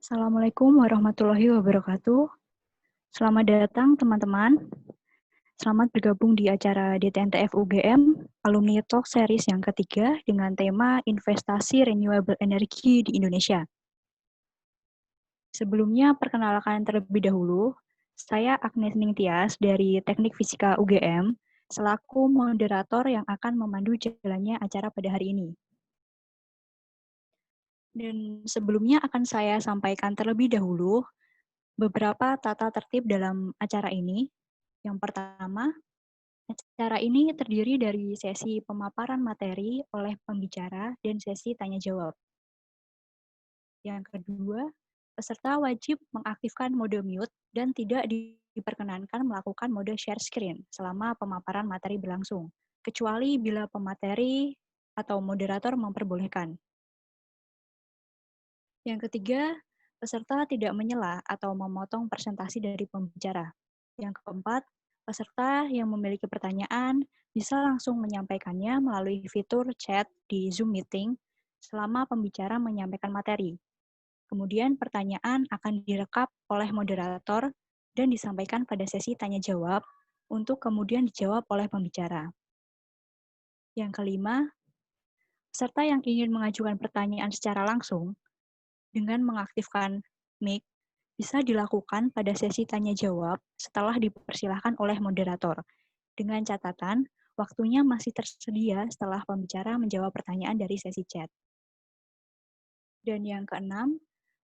Assalamualaikum warahmatullahi wabarakatuh. Selamat datang teman-teman. Selamat bergabung di acara DTNTF UGM Alumni Talk Series yang ketiga dengan tema Investasi Renewable Energy di Indonesia. Sebelumnya perkenalkan terlebih dahulu, saya Agnes Ningtyas dari Teknik Fisika UGM selaku moderator yang akan memandu jalannya acara pada hari ini. Dan sebelumnya akan saya sampaikan terlebih dahulu beberapa tata tertib dalam acara ini. Yang pertama, acara ini terdiri dari sesi pemaparan materi oleh pembicara dan sesi tanya jawab. Yang kedua, peserta wajib mengaktifkan mode mute dan tidak diperkenankan melakukan mode share screen selama pemaparan materi berlangsung, kecuali bila pemateri atau moderator memperbolehkan. Yang ketiga, peserta tidak menyela atau memotong presentasi dari pembicara. Yang keempat, peserta yang memiliki pertanyaan bisa langsung menyampaikannya melalui fitur chat di Zoom Meeting selama pembicara menyampaikan materi. Kemudian pertanyaan akan direkap oleh moderator dan disampaikan pada sesi tanya-jawab untuk kemudian dijawab oleh pembicara. Yang kelima, peserta yang ingin mengajukan pertanyaan secara langsung dengan mengaktifkan mic bisa dilakukan pada sesi tanya-jawab setelah dipersilahkan oleh moderator. Dengan catatan, waktunya masih tersedia setelah pembicara menjawab pertanyaan dari sesi chat. Dan yang keenam,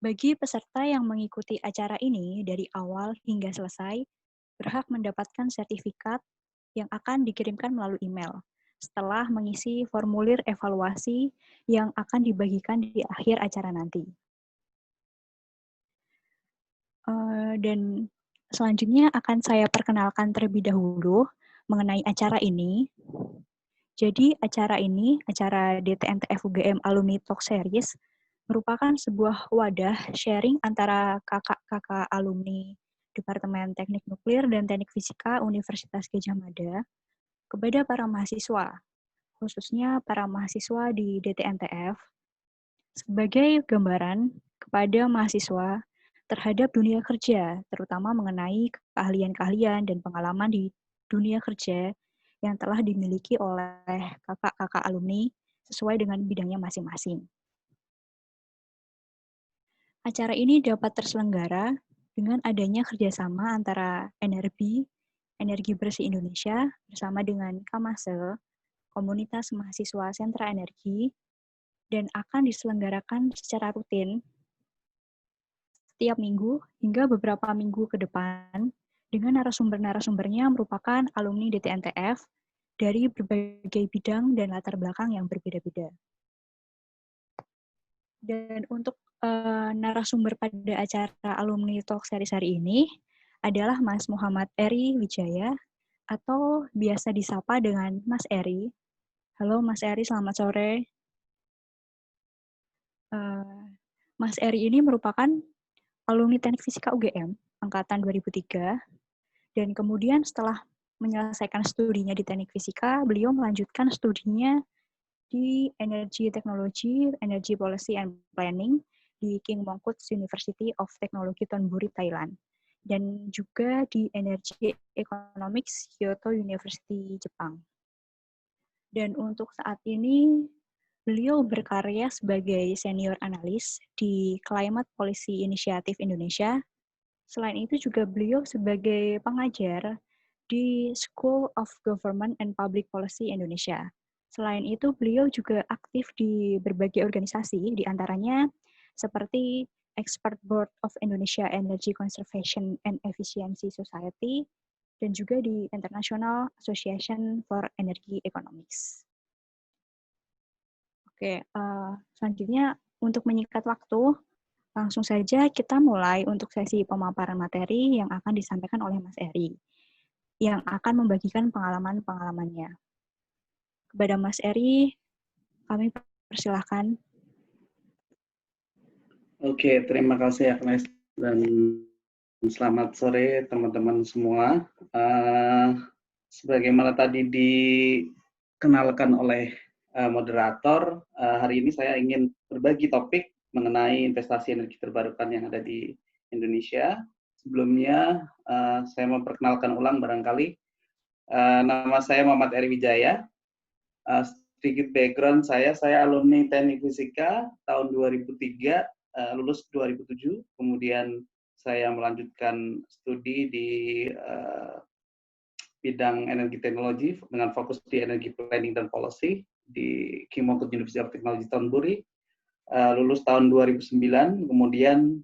bagi peserta yang mengikuti acara ini dari awal hingga selesai, berhak mendapatkan sertifikat yang akan dikirimkan melalui email setelah mengisi formulir evaluasi yang akan dibagikan di akhir acara nanti. Dan selanjutnya akan saya perkenalkan terlebih dahulu mengenai acara ini. Jadi acara ini, acara DTNTF UGM Alumni Talk Series, merupakan sebuah wadah sharing antara kakak-kakak alumni Departemen Teknik Nuklir dan Teknik Fisika Universitas Gadjah Mada kepada para mahasiswa, khususnya para mahasiswa di DTNTF, sebagai gambaran kepada mahasiswa terhadap dunia kerja, terutama mengenai keahlian-keahlian dan pengalaman di dunia kerja yang telah dimiliki oleh kakak-kakak alumni sesuai dengan bidangnya masing-masing. Acara ini dapat terselenggara dengan adanya kerjasama antara NRB, Energi Bersih Indonesia, bersama dengan Kamase, Komunitas Mahasiswa Sentra Energi, dan akan diselenggarakan secara rutin setiap minggu hingga beberapa minggu ke depan dengan narasumber-narasumbernya merupakan alumni DTNTF dari berbagai bidang dan latar belakang yang berbeda-beda. Dan untuk narasumber pada acara Alumni Talk Series hari ini adalah Mas Muhammad Eri Wijaya atau biasa disapa dengan Mas Eri. Halo Mas Eri, selamat sore. Mas Eri ini merupakan alumni Teknik Fisika UGM angkatan 2003 dan kemudian setelah menyelesaikan studinya di Teknik Fisika, beliau melanjutkan studinya di Energy Technology, Energy Policy and Planning di King Mongkut University of Technology Thonburi, Thailand, dan juga di Energy Economics Kyoto University, Jepang. Dan untuk saat ini, beliau berkarya sebagai senior analis di Climate Policy Initiative Indonesia. Selain itu juga beliau sebagai pengajar di School of Government and Public Policy Indonesia. Selain itu, beliau juga aktif di berbagai organisasi, di antaranya seperti Expert Board of Indonesia Energy Conservation and Efficiency Society, dan juga di International Association for Energy Economics. Oke, selanjutnya untuk menyingkat waktu, langsung saja kita mulai untuk sesi pemaparan materi yang akan disampaikan oleh Mas Eri, yang akan membagikan pengalaman-pengalamannya. Kepada Mas Eri, kami persilahkan. Oke, terima kasih Agnes dan selamat sore teman-teman semua. Sebagaimana tadi dikenalkan oleh moderator, hari ini saya ingin berbagi topik mengenai investasi energi terbarukan yang ada di Indonesia. Sebelumnya saya memperkenalkan ulang barangkali. Nama saya Muhammad Eri Wijaya. Sedikit background saya alumni Teknik Fisika tahun 2003, lulus 2007. Kemudian saya melanjutkan studi di bidang energi teknologi dengan fokus di energi planning dan policy di King Mongkut University of Technology Thornbury. Lulus tahun 2009, kemudian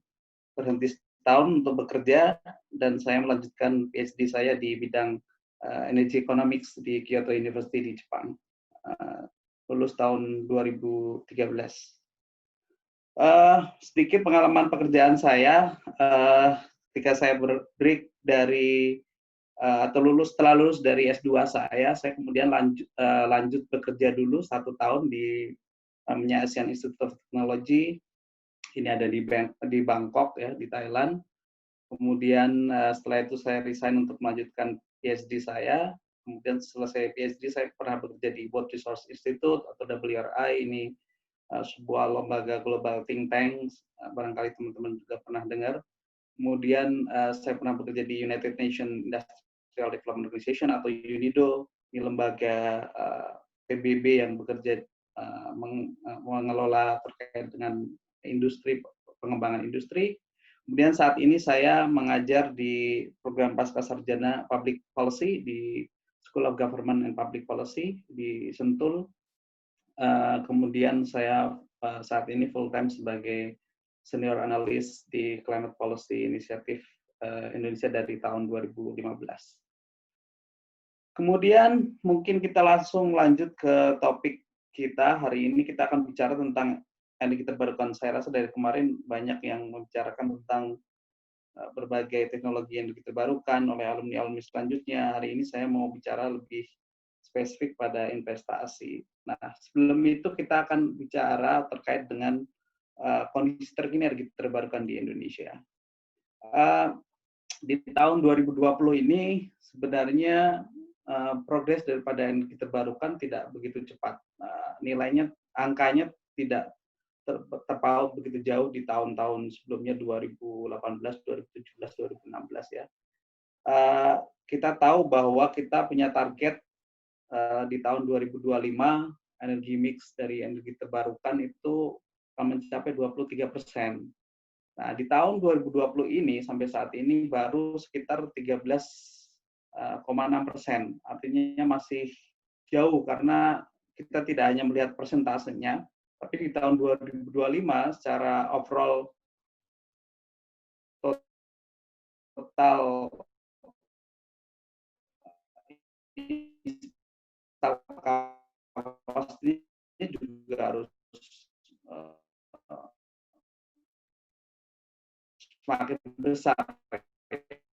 berhenti setahun untuk bekerja, dan saya melanjutkan PhD saya di bidang Energy Economics di Kyoto University di Jepang. Lulus tahun 2013. Sedikit pengalaman pekerjaan saya ketika saya break dari atau setelah lulus dari S2 saya kemudian lanjut bekerja dulu 1 tahun di namanya Asian Institute of Technology. Ini ada di Bangkok ya, di Thailand. Kemudian setelah itu saya resign untuk melanjutkan PhD saya. Kemudian selesai PhD saya pernah bekerja di World Resource Institute atau WRI. Ini sebuah lembaga global think tank, barangkali teman-teman juga pernah dengar. Kemudian saya pernah bekerja di United Nations Industrial Development Organization atau UNIDO, ini lembaga PBB yang bekerja mengelola terkait dengan industri, pengembangan industri. Kemudian saat ini saya mengajar di program pasca sarjana Public Policy di School of Government and Public Policy di Sentul. Kemudian saya saat ini full time sebagai senior analis di Climate Policy Initiative Indonesia dari tahun 2015. Kemudian mungkin kita langsung lanjut ke topik kita hari ini. Kita akan bicara tentang energi terbarukan. Saya rasa dari kemarin banyak yang membicarakan tentang berbagai teknologi energi terbarukan oleh alumni-alumni selanjutnya. Hari ini saya mau bicara lebih spesifik pada investasi. Nah, sebelum itu kita akan bicara terkait dengan kondisi terkini energi terbarukan di Indonesia. Di tahun 2020 ini sebenarnya progres daripada energi terbarukan tidak begitu cepat. Nilainya, angkanya tidak terpaut begitu jauh di tahun-tahun sebelumnya 2018, 2017, 2016 ya. Kita tahu bahwa kita punya target di tahun 2025 energi mix dari energi terbarukan itu akan mencapai 23%. Nah, di tahun 2020 ini sampai saat ini baru sekitar 13,6%. Artinya masih jauh karena kita tidak hanya melihat persentasenya, tapi di tahun 2025 secara overall total kapasitasnya juga harus semakin besar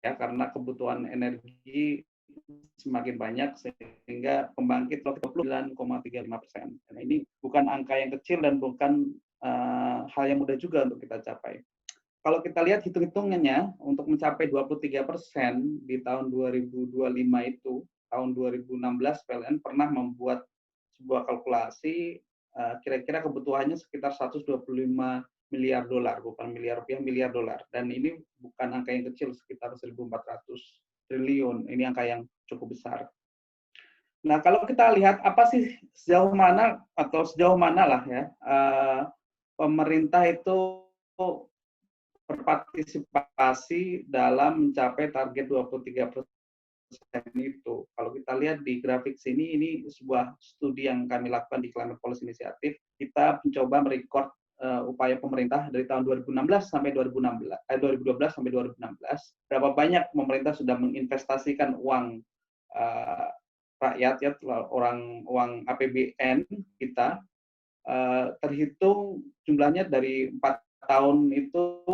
ya, karena kebutuhan energi semakin banyak sehingga pembangkit 29,35%. Nah, ini bukan angka yang kecil dan bukan hal yang mudah juga untuk kita capai. Kalau kita lihat hitung-hitungannya untuk mencapai 23% di tahun 2025 itu, tahun 2016 PLN pernah membuat sebuah kalkulasi kira-kira kebutuhannya sekitar 125 miliar dolar, bukan miliar rupiah, miliar dolar. Dan ini bukan angka yang kecil, sekitar 1.400 triliun. Ini angka yang cukup besar. Nah, kalau kita lihat apa sih sejauh mana lah ya pemerintah itu berpartisipasi dalam mencapai target 23% itu. Kalau kita lihat di grafik sini, ini sebuah studi yang kami lakukan di Climate Policy Initiative. Kita mencoba merekod upaya pemerintah dari tahun 2012 sampai 2016, berapa banyak pemerintah sudah menginvestasikan uang rakyat ya, uang APBN kita, terhitung jumlahnya dari 4 tahun itu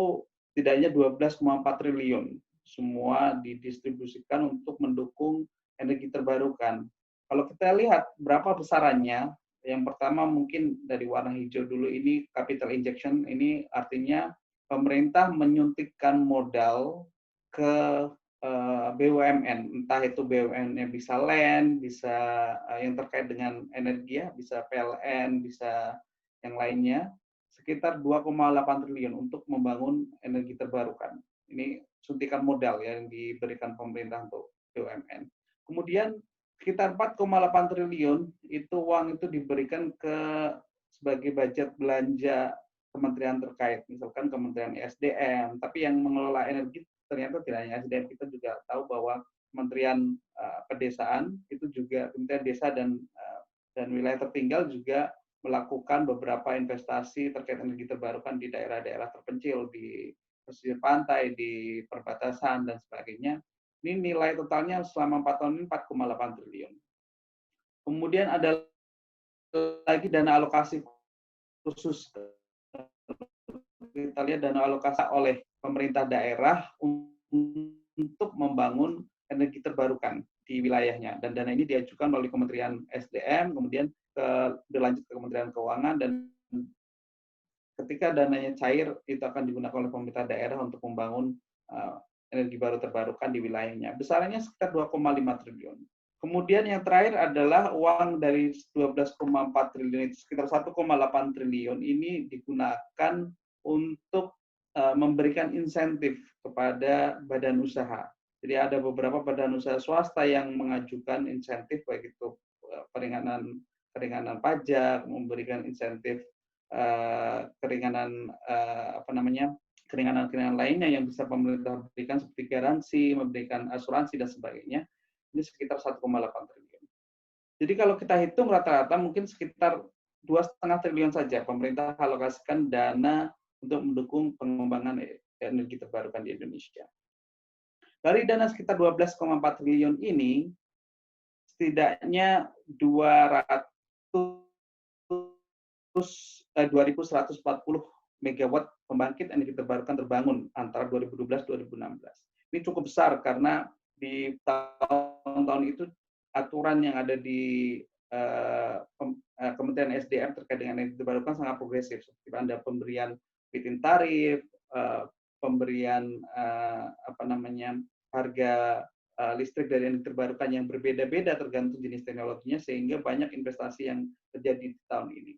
tidaknya 12,4 triliun semua didistribusikan untuk mendukung energi terbarukan. Kalau kita lihat berapa besarannya, yang pertama mungkin dari warna hijau dulu, ini capital injection, ini artinya pemerintah menyuntikkan modal ke BUMN, entah itu BUMN-nya bisa land, bisa yang terkait dengan energi ya, bisa PLN, bisa yang lainnya, sekitar 2,8 triliun untuk membangun energi terbarukan. Ini suntikan modal ya yang diberikan pemerintah untuk BUMN. Kemudian sekitar 4,8 triliun itu uang itu diberikan sebagai budget belanja kementerian terkait, misalkan Kementerian SDM, tapi yang mengelola energi ternyata tidak hanya SDM, kita juga tahu bahwa Kementerian Pedesaan itu juga Kementerian Desa dan Wilayah Tertinggal juga melakukan beberapa investasi terkait energi terbarukan di daerah-daerah terpencil, di pesisir pantai, di perbatasan, dan sebagainya. Ini nilai totalnya selama 4 tahun ini 4,8 triliun. Kemudian ada lagi dana alokasi khusus. Kita lihat dana alokasi oleh pemerintah daerah untuk membangun energi terbarukan di wilayahnya. Dan dana ini diajukan melalui Kementerian SDM, kemudian berlanjut ke Kementerian Keuangan, dan ketika dananya cair, itu akan digunakan oleh pemerintah daerah untuk membangun energi baru terbarukan di wilayahnya. Besarnya sekitar 2,5 triliun. Kemudian yang terakhir adalah uang dari 12,4 triliun, sekitar 1,8 triliun ini digunakan untuk memberikan insentif kepada badan usaha. Jadi ada beberapa badan usaha swasta yang mengajukan insentif, baik itu keringanan pajak, memberikan insentif keringanan lainnya yang bisa pemerintah berikan seperti garansi, memberikan asuransi dan sebagainya. Ini sekitar 1,8 triliun. Jadi kalau kita hitung rata-rata mungkin sekitar 2,5 triliun saja pemerintah alokasikan dana untuk mendukung pengembangan energi terbarukan di Indonesia. Dari dana sekitar 12,4 triliun ini, setidaknya 2.140 megawatt pembangkit energi terbarukan terbangun antara 2012-2016. Ini cukup besar karena di tahun-tahun itu aturan yang ada di Kementerian SDM terkait dengan energi terbarukan sangat progresif. Seperti ada pemberian feed-in tarif, pemberian harga listrik dari energi terbarukan yang berbeda-beda tergantung jenis teknologinya, sehingga banyak investasi yang terjadi di tahun ini.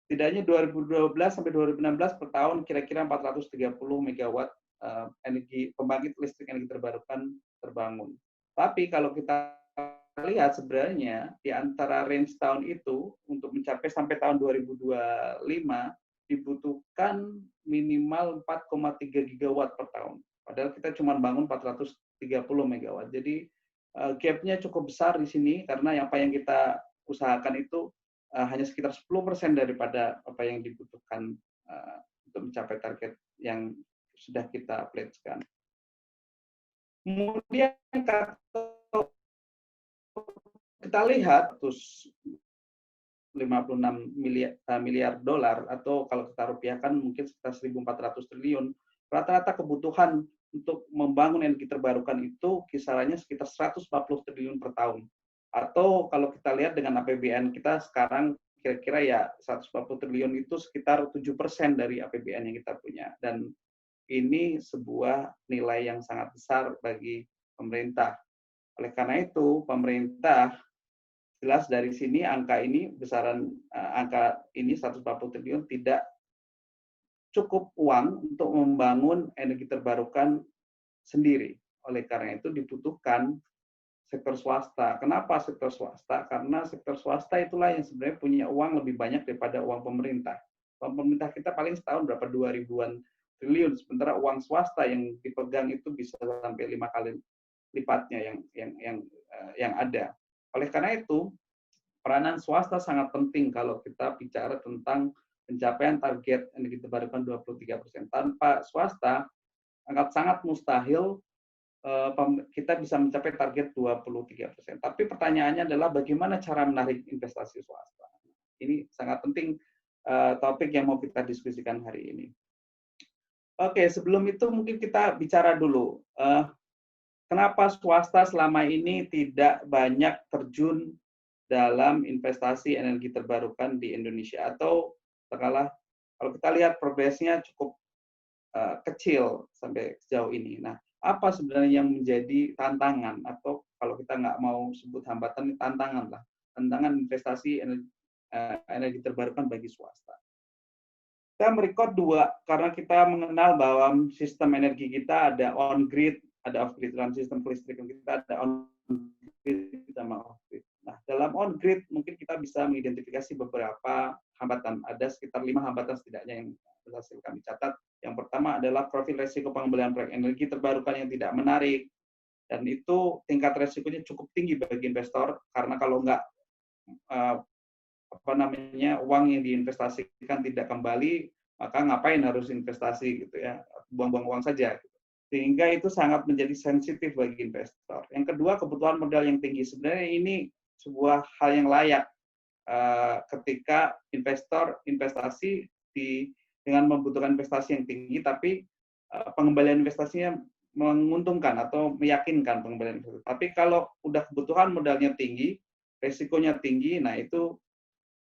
Setidaknya 2012 sampai 2016 per tahun kira-kira 430 megawatt pembangkit listrik energi terbarukan terbangun. Tapi kalau kita lihat sebenarnya di antara range tahun itu untuk mencapai sampai tahun 2025 dibutuhkan minimal 4,3 gigawatt per tahun. Padahal kita cuma bangun 430 megawatt. Jadi gap-nya cukup besar di sini karena apa yang kita usahakan itu hanya sekitar 10% daripada apa yang dibutuhkan untuk mencapai target yang sudah kita pledge-kan. Kemudian kita lihat 56 miliar dolar, atau kalau kita rupiahkan mungkin sekitar 1.400 triliun. Rata-rata kebutuhan untuk membangun energi terbarukan itu kisarannya sekitar 140 triliun per tahun. Atau kalau kita lihat dengan APBN kita sekarang kira-kira ya 140 triliun itu sekitar 7% dari APBN yang kita punya. Dan ini sebuah nilai yang sangat besar bagi pemerintah. Oleh karena itu, pemerintah jelas dari sini angka ini, besaran angka ini 140 triliun tidak cukup uang untuk membangun energi terbarukan sendiri. Oleh karena itu dibutuhkan sektor swasta. Kenapa sektor swasta? Karena sektor swasta itulah yang sebenarnya punya uang lebih banyak daripada uang pemerintah. Uang pemerintah kita paling setahun berapa 2.000-an triliun, sementara uang swasta yang dipegang itu bisa sampai 5 kali lipatnya yang ada. Oleh karena itu, peranan swasta sangat penting kalau kita bicara tentang pencapaian target energi terbarukan 23%. Tanpa swasta, sangat mustahil kita bisa mencapai target 23%. Tapi pertanyaannya adalah bagaimana cara menarik investasi swasta. Ini sangat penting topik yang mau kita diskusikan hari ini. Oke, sebelum itu mungkin kita bicara dulu. Kenapa swasta selama ini tidak banyak terjun dalam investasi energi terbarukan di Indonesia? Atau kalau kita lihat progresnya cukup kecil sampai sejauh ini. Nah, apa sebenarnya yang menjadi tantangan, atau kalau kita nggak mau sebut hambatan, tantangan lah, tantangan investasi energi terbarukan bagi swasta? Kita merecord 2, karena kita mengenal bahwa sistem energi kita ada on-grid, ada off-grid. Dalam sistem kelistrikan kita ada on-grid sama off-grid. Nah, dalam on-grid mungkin kita bisa mengidentifikasi beberapa hambatan. Ada sekitar 5 hambatan setidaknya yang berhasil kami catat. Yang pertama adalah profil resiko pengembalian proyek energi terbarukan yang tidak menarik. Dan itu tingkat resikonya cukup tinggi bagi investor, karena kalau nggak uang yang diinvestasikan tidak kembali, maka ngapain harus investasi gitu ya, buang-buang uang saja. Sehingga itu sangat menjadi sensitif bagi investor. Yang kedua, kebutuhan modal yang tinggi. Sebenarnya ini sebuah hal yang layak ketika investor investasi dengan membutuhkan investasi yang tinggi, tapi pengembalian investasinya menguntungkan atau meyakinkan pengembalian investasi. Tapi kalau udah kebutuhan modalnya tinggi, resikonya tinggi, nah itu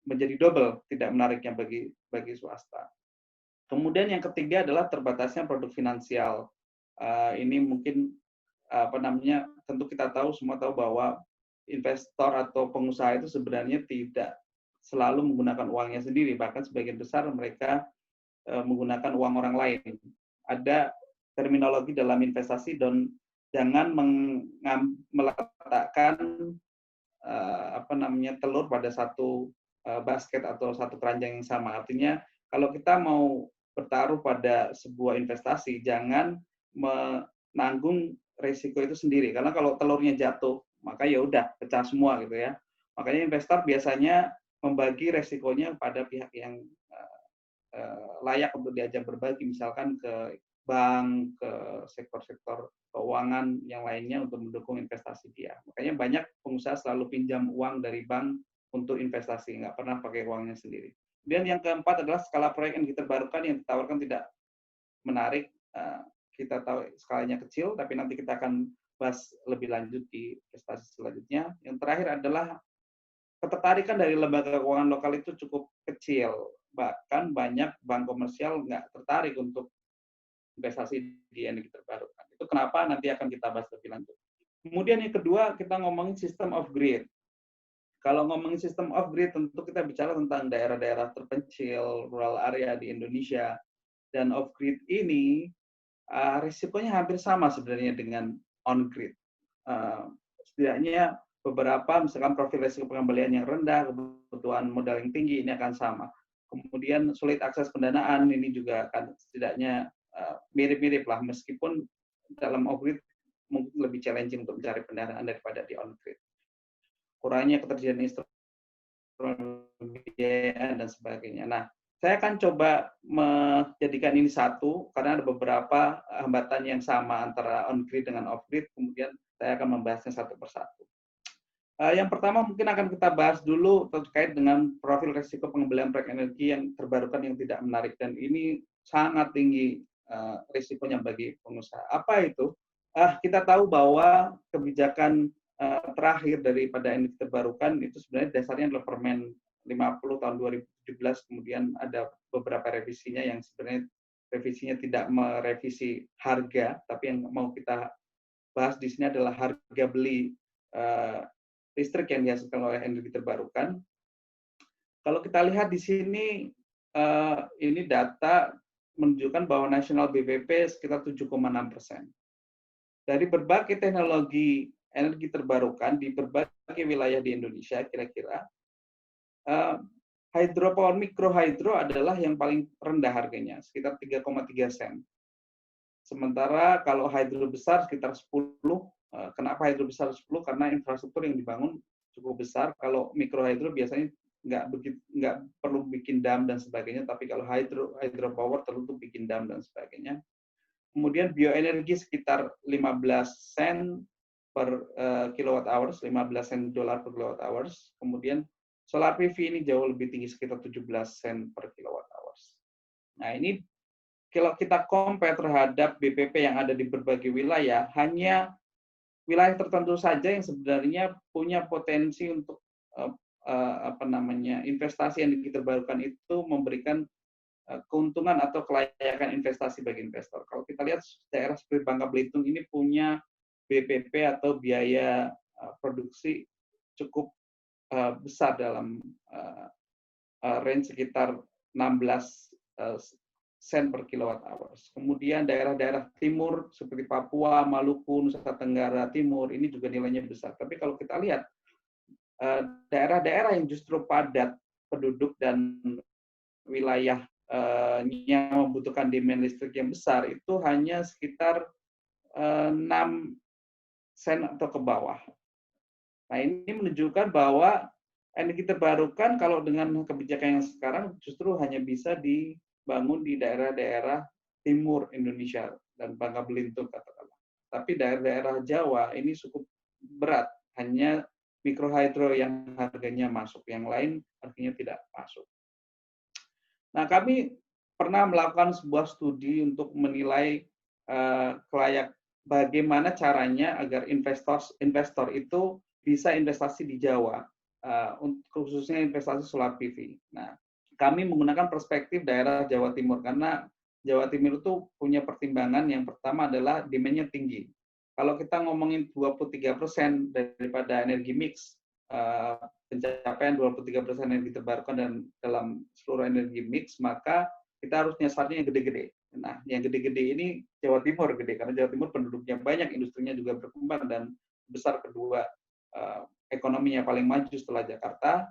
menjadi double tidak menariknya bagi swasta. Kemudian yang ketiga adalah terbatasnya produk finansial. Ini mungkin tentu kita semua tahu bahwa investor atau pengusaha itu sebenarnya tidak selalu menggunakan uangnya sendiri, bahkan sebagian besar mereka menggunakan uang orang lain. Ada terminologi dalam investasi dan jangan meletakkan telur pada satu basket atau satu keranjang yang sama. Artinya kalau kita mau bertaruh pada sebuah investasi, jangan menanggung risiko itu sendiri. Karena kalau telurnya jatuh, maka ya udah pecah semua gitu ya. Makanya investor biasanya membagi resikonya pada pihak yang layak untuk diajak berbagi, misalkan ke bank, ke sektor-sektor keuangan yang lainnya untuk mendukung investasi dia. Makanya banyak pengusaha selalu pinjam uang dari bank untuk investasi, nggak pernah pakai uangnya sendiri. Kemudian yang keempat adalah skala proyek energi terbarukan yang ditawarkan tidak menarik. Kita tahu skalanya kecil, tapi nanti kita akan bahas lebih lanjut di prestasi selanjutnya. Yang terakhir adalah ketertarikan dari lembaga keuangan lokal itu cukup kecil. Bahkan banyak bank komersial nggak tertarik untuk investasi di energi terbarukan. Itu kenapa nanti akan kita bahas lebih lanjut. Kemudian yang kedua, kita ngomongin sistem off grid. Kalau ngomongin sistem off grid, tentu kita bicara tentang daerah-daerah terpencil, rural area di Indonesia. Dan off grid ini risikonya hampir sama sebenarnya dengan on grid. Setidaknya beberapa, misalkan profil risiko pengembalian yang rendah, kebutuhan modal yang tinggi, ini akan sama. Kemudian sulit akses pendanaan, ini juga akan setidaknya mirip-mirip lah, meskipun dalam off-grid mungkin lebih challenging untuk mencari pendanaan daripada di on-grid. Kurangnya ketersediaan instrumen pembiayaan dan sebagainya. Nah, saya akan coba menjadikan ini satu, karena ada beberapa hambatan yang sama antara on-grid dengan off-grid, kemudian saya akan membahasnya satu persatu. Yang pertama mungkin akan kita bahas dulu terkait dengan profil risiko pengembalian proyek energi yang terbarukan yang tidak menarik, dan ini sangat tinggi risikonya bagi pengusaha. Apa itu? Kita tahu bahwa kebijakan terakhir daripada energi terbarukan itu sebenarnya dasarnya adalah Permen 50 tahun 2017, kemudian ada beberapa revisinya yang sebenarnya revisinya tidak merevisi harga, tapi yang mau kita bahas di sini adalah harga beli listrik yang dihasilkan oleh energi terbarukan. Kalau kita lihat di sini, ini data menunjukkan bahwa nasional BBP sekitar 7,6%. Dari berbagai teknologi energi terbarukan di berbagai wilayah di Indonesia, kira-kira hydropower mikrohydro adalah yang paling rendah harganya, sekitar 3,3 sen. Sementara kalau hydro besar sekitar 10. Kenapa hydro besar 10? Karena infrastruktur yang dibangun cukup besar. Kalau mikrohydro biasanya nggak perlu bikin dam dan sebagainya, tapi kalau hydropower tentu bikin dam dan sebagainya. Kemudian bioenergi sekitar 15 sen per kilowatt hours, 15 sen dolar per kilowatt hours. Kemudian solar PV ini jauh lebih tinggi, sekitar 17 sen per kilowatt hours. Nah, ini kalau kita compare terhadap BPP yang ada di berbagai wilayah, hanya wilayah tertentu saja yang sebenarnya punya potensi untuk investasi yang terbarukan itu memberikan keuntungan atau kelayakan investasi bagi investor. Kalau kita lihat daerah seperti Bangka Belitung ini punya BPP atau biaya produksi cukup besar dalam range sekitar 16 sen per kilowatt hour. Kemudian daerah-daerah timur seperti Papua, Maluku, Nusa Tenggara Timur ini juga nilainya besar. Tapi kalau kita lihat daerah-daerah yang justru padat penduduk dan wilayah yang membutuhkan demand listrik yang besar itu hanya sekitar 6 sen atau ke bawah. Nah, ini menunjukkan bahwa energi terbarukan kalau dengan kebijakan yang sekarang justru hanya bisa dibangun di daerah-daerah timur Indonesia dan Bangka Belitung katakanlah. Tapi daerah-daerah Jawa ini cukup berat, hanya mikrohidro yang harganya masuk, yang lain artinya tidak masuk. Nah, kami pernah melakukan sebuah studi untuk menilai bagaimana caranya agar investor itu bisa investasi di Jawa, khususnya investasi solar PV. Nah, kami menggunakan perspektif daerah Jawa Timur karena Jawa Timur itu punya pertimbangan yang pertama adalah demand-nya tinggi. Kalau kita ngomongin 23% daripada energi mix, pencapaian 23% energi terbarukan dan dalam seluruh energi mix, maka kita harus nyasarnya yang gede-gede. Nah, yang gede-gede ini Jawa Timur gede, karena Jawa Timur penduduknya banyak, industrinya juga berkembang, dan besar kedua ekonominya paling maju setelah Jakarta.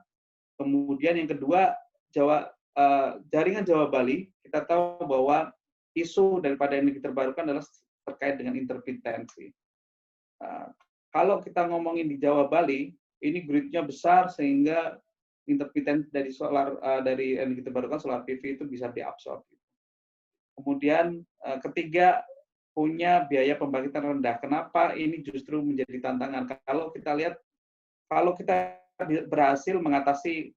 Kemudian yang kedua, jaringan Jawa Bali, kita tahu bahwa isu daripada energi terbarukan adalah terkait dengan intermitensi. Kalau kita ngomongin di Jawa Bali, ini gridnya besar sehingga intermitensi dari energi terbarukan solar PV itu bisa diabsorb. Kemudian ketiga, punya biaya pembangkitan rendah. Kenapa ini justru menjadi tantangan? Kalau kita lihat, kalau kita berhasil mengatasi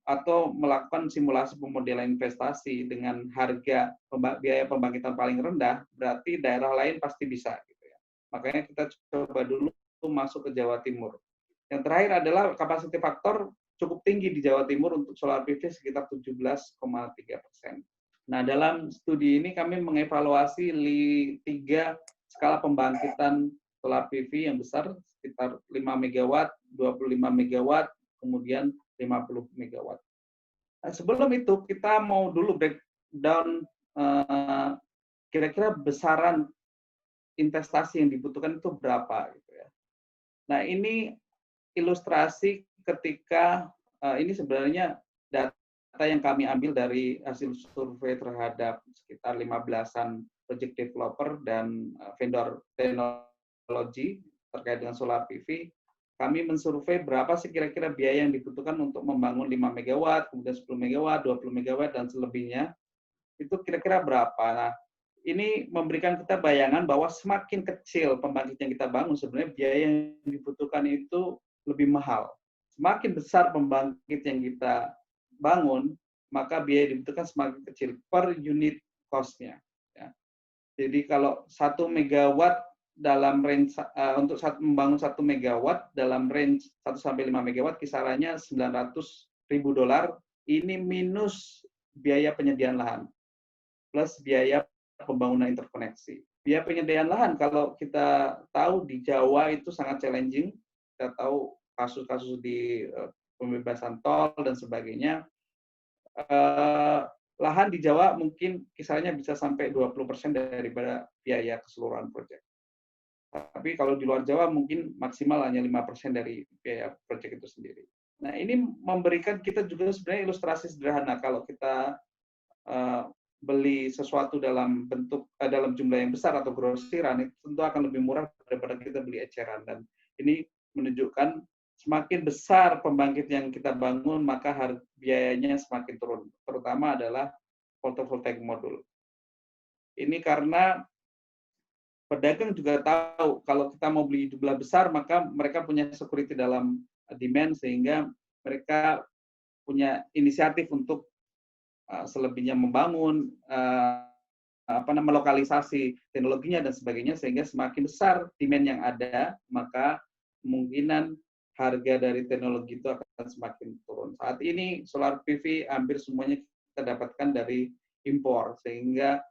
atau melakukan simulasi pemodelan investasi dengan harga biaya pembangkitan paling rendah, berarti daerah lain pasti bisa. Gitu ya. Makanya kita coba dulu masuk ke Jawa Timur. Yang terakhir adalah capacity factor cukup tinggi di Jawa Timur untuk solar PV sekitar 17,3%. Nah, dalam studi ini kami mengevaluasi 3 skala pembangkitan solar PV yang besar, sekitar 5 MW, 25 MW, kemudian 50 MW. Nah, sebelum itu, kita mau dulu breakdown kira-kira besaran investasi yang dibutuhkan itu berapa. Gitu ya. Nah, ini ilustrasi ketika ini sebenarnya data yang kami ambil dari hasil survei terhadap sekitar 15-an project developer dan vendor teknologi terkait dengan solar PV. Kami mensurvei berapa sih kira-kira biaya yang dibutuhkan untuk membangun 5 MW, kemudian 10 MW, 20 MW, dan selebihnya. Itu kira-kira berapa. Nah, ini memberikan kita bayangan bahwa semakin kecil pembangkit yang kita bangun, sebenarnya biaya yang dibutuhkan itu lebih mahal. Semakin besar pembangkit yang kita bangun, maka biaya yang dibutuhkan semakin kecil per unit cost-nya. Ya. Jadi kalau 1 megawatt dalam range untuk membangun 1 megawatt dalam range 1 sampai 5 megawatt kisarannya $900.000, ini minus biaya penyediaan lahan plus biaya pembangunan interkoneksi. Biaya penyediaan lahan kalau kita tahu di Jawa itu sangat challenging. Kita tahu kasus-kasus di pembebasan tol dan sebagainya. Lahan di Jawa mungkin kisarannya bisa sampai 20% daripada biaya keseluruhan proyek. Tapi kalau di luar Jawa mungkin maksimal hanya 5% dari biaya proyek itu sendiri. Nah, ini memberikan kita juga sebenarnya ilustrasi sederhana. Kalau kita beli sesuatu dalam bentuk dalam jumlah yang besar atau grosiran, itu tentu akan lebih murah daripada kita beli eceran. Dan ini menunjukkan semakin besar pembangkit yang kita bangun, maka biayanya semakin turun. Terutama adalah photovoltaic modul. Ini karena pedagang juga tahu kalau kita mau beli jumlah besar, maka mereka punya security dalam demand, sehingga mereka punya inisiatif untuk selebihnya membangun melokalisasi teknologinya dan sebagainya, sehingga semakin besar demand yang ada, maka kemungkinan harga dari teknologi itu akan semakin turun. Saat ini solar PV hampir semuanya kita dapatkan dari impor, sehingga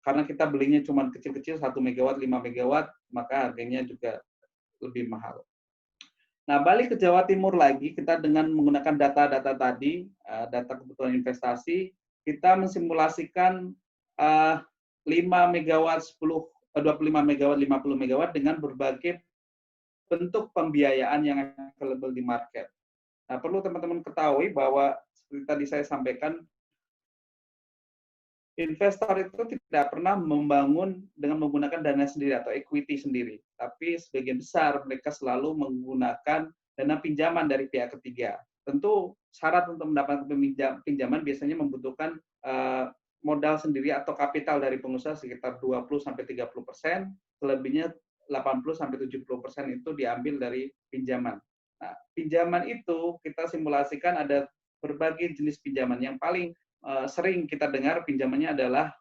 karena kita belinya cuma kecil-kecil 1 megawatt, 5 megawatt, maka harganya juga lebih mahal. Nah, balik ke Jawa Timur lagi, kita dengan menggunakan data-data tadi, data kebutuhan investasi, kita mensimulasikan 5 megawatt, 10, 25 megawatt, 50 megawatt dengan berbagai bentuk pembiayaan yang available di market. Nah, perlu teman-teman ketahui bahwa seperti tadi saya sampaikan, investor itu tidak pernah membangun dengan menggunakan dana sendiri atau equity sendiri, tapi sebagian besar mereka selalu menggunakan dana pinjaman dari pihak ketiga. Tentu syarat untuk mendapatkan pinjaman biasanya membutuhkan modal sendiri atau kapital dari pengusaha sekitar 20-30%, selebihnya 80-70% itu diambil dari pinjaman. Nah, pinjaman itu kita simulasikan ada berbagai jenis pinjaman. Yang paling sering kita dengar pinjamannya adalah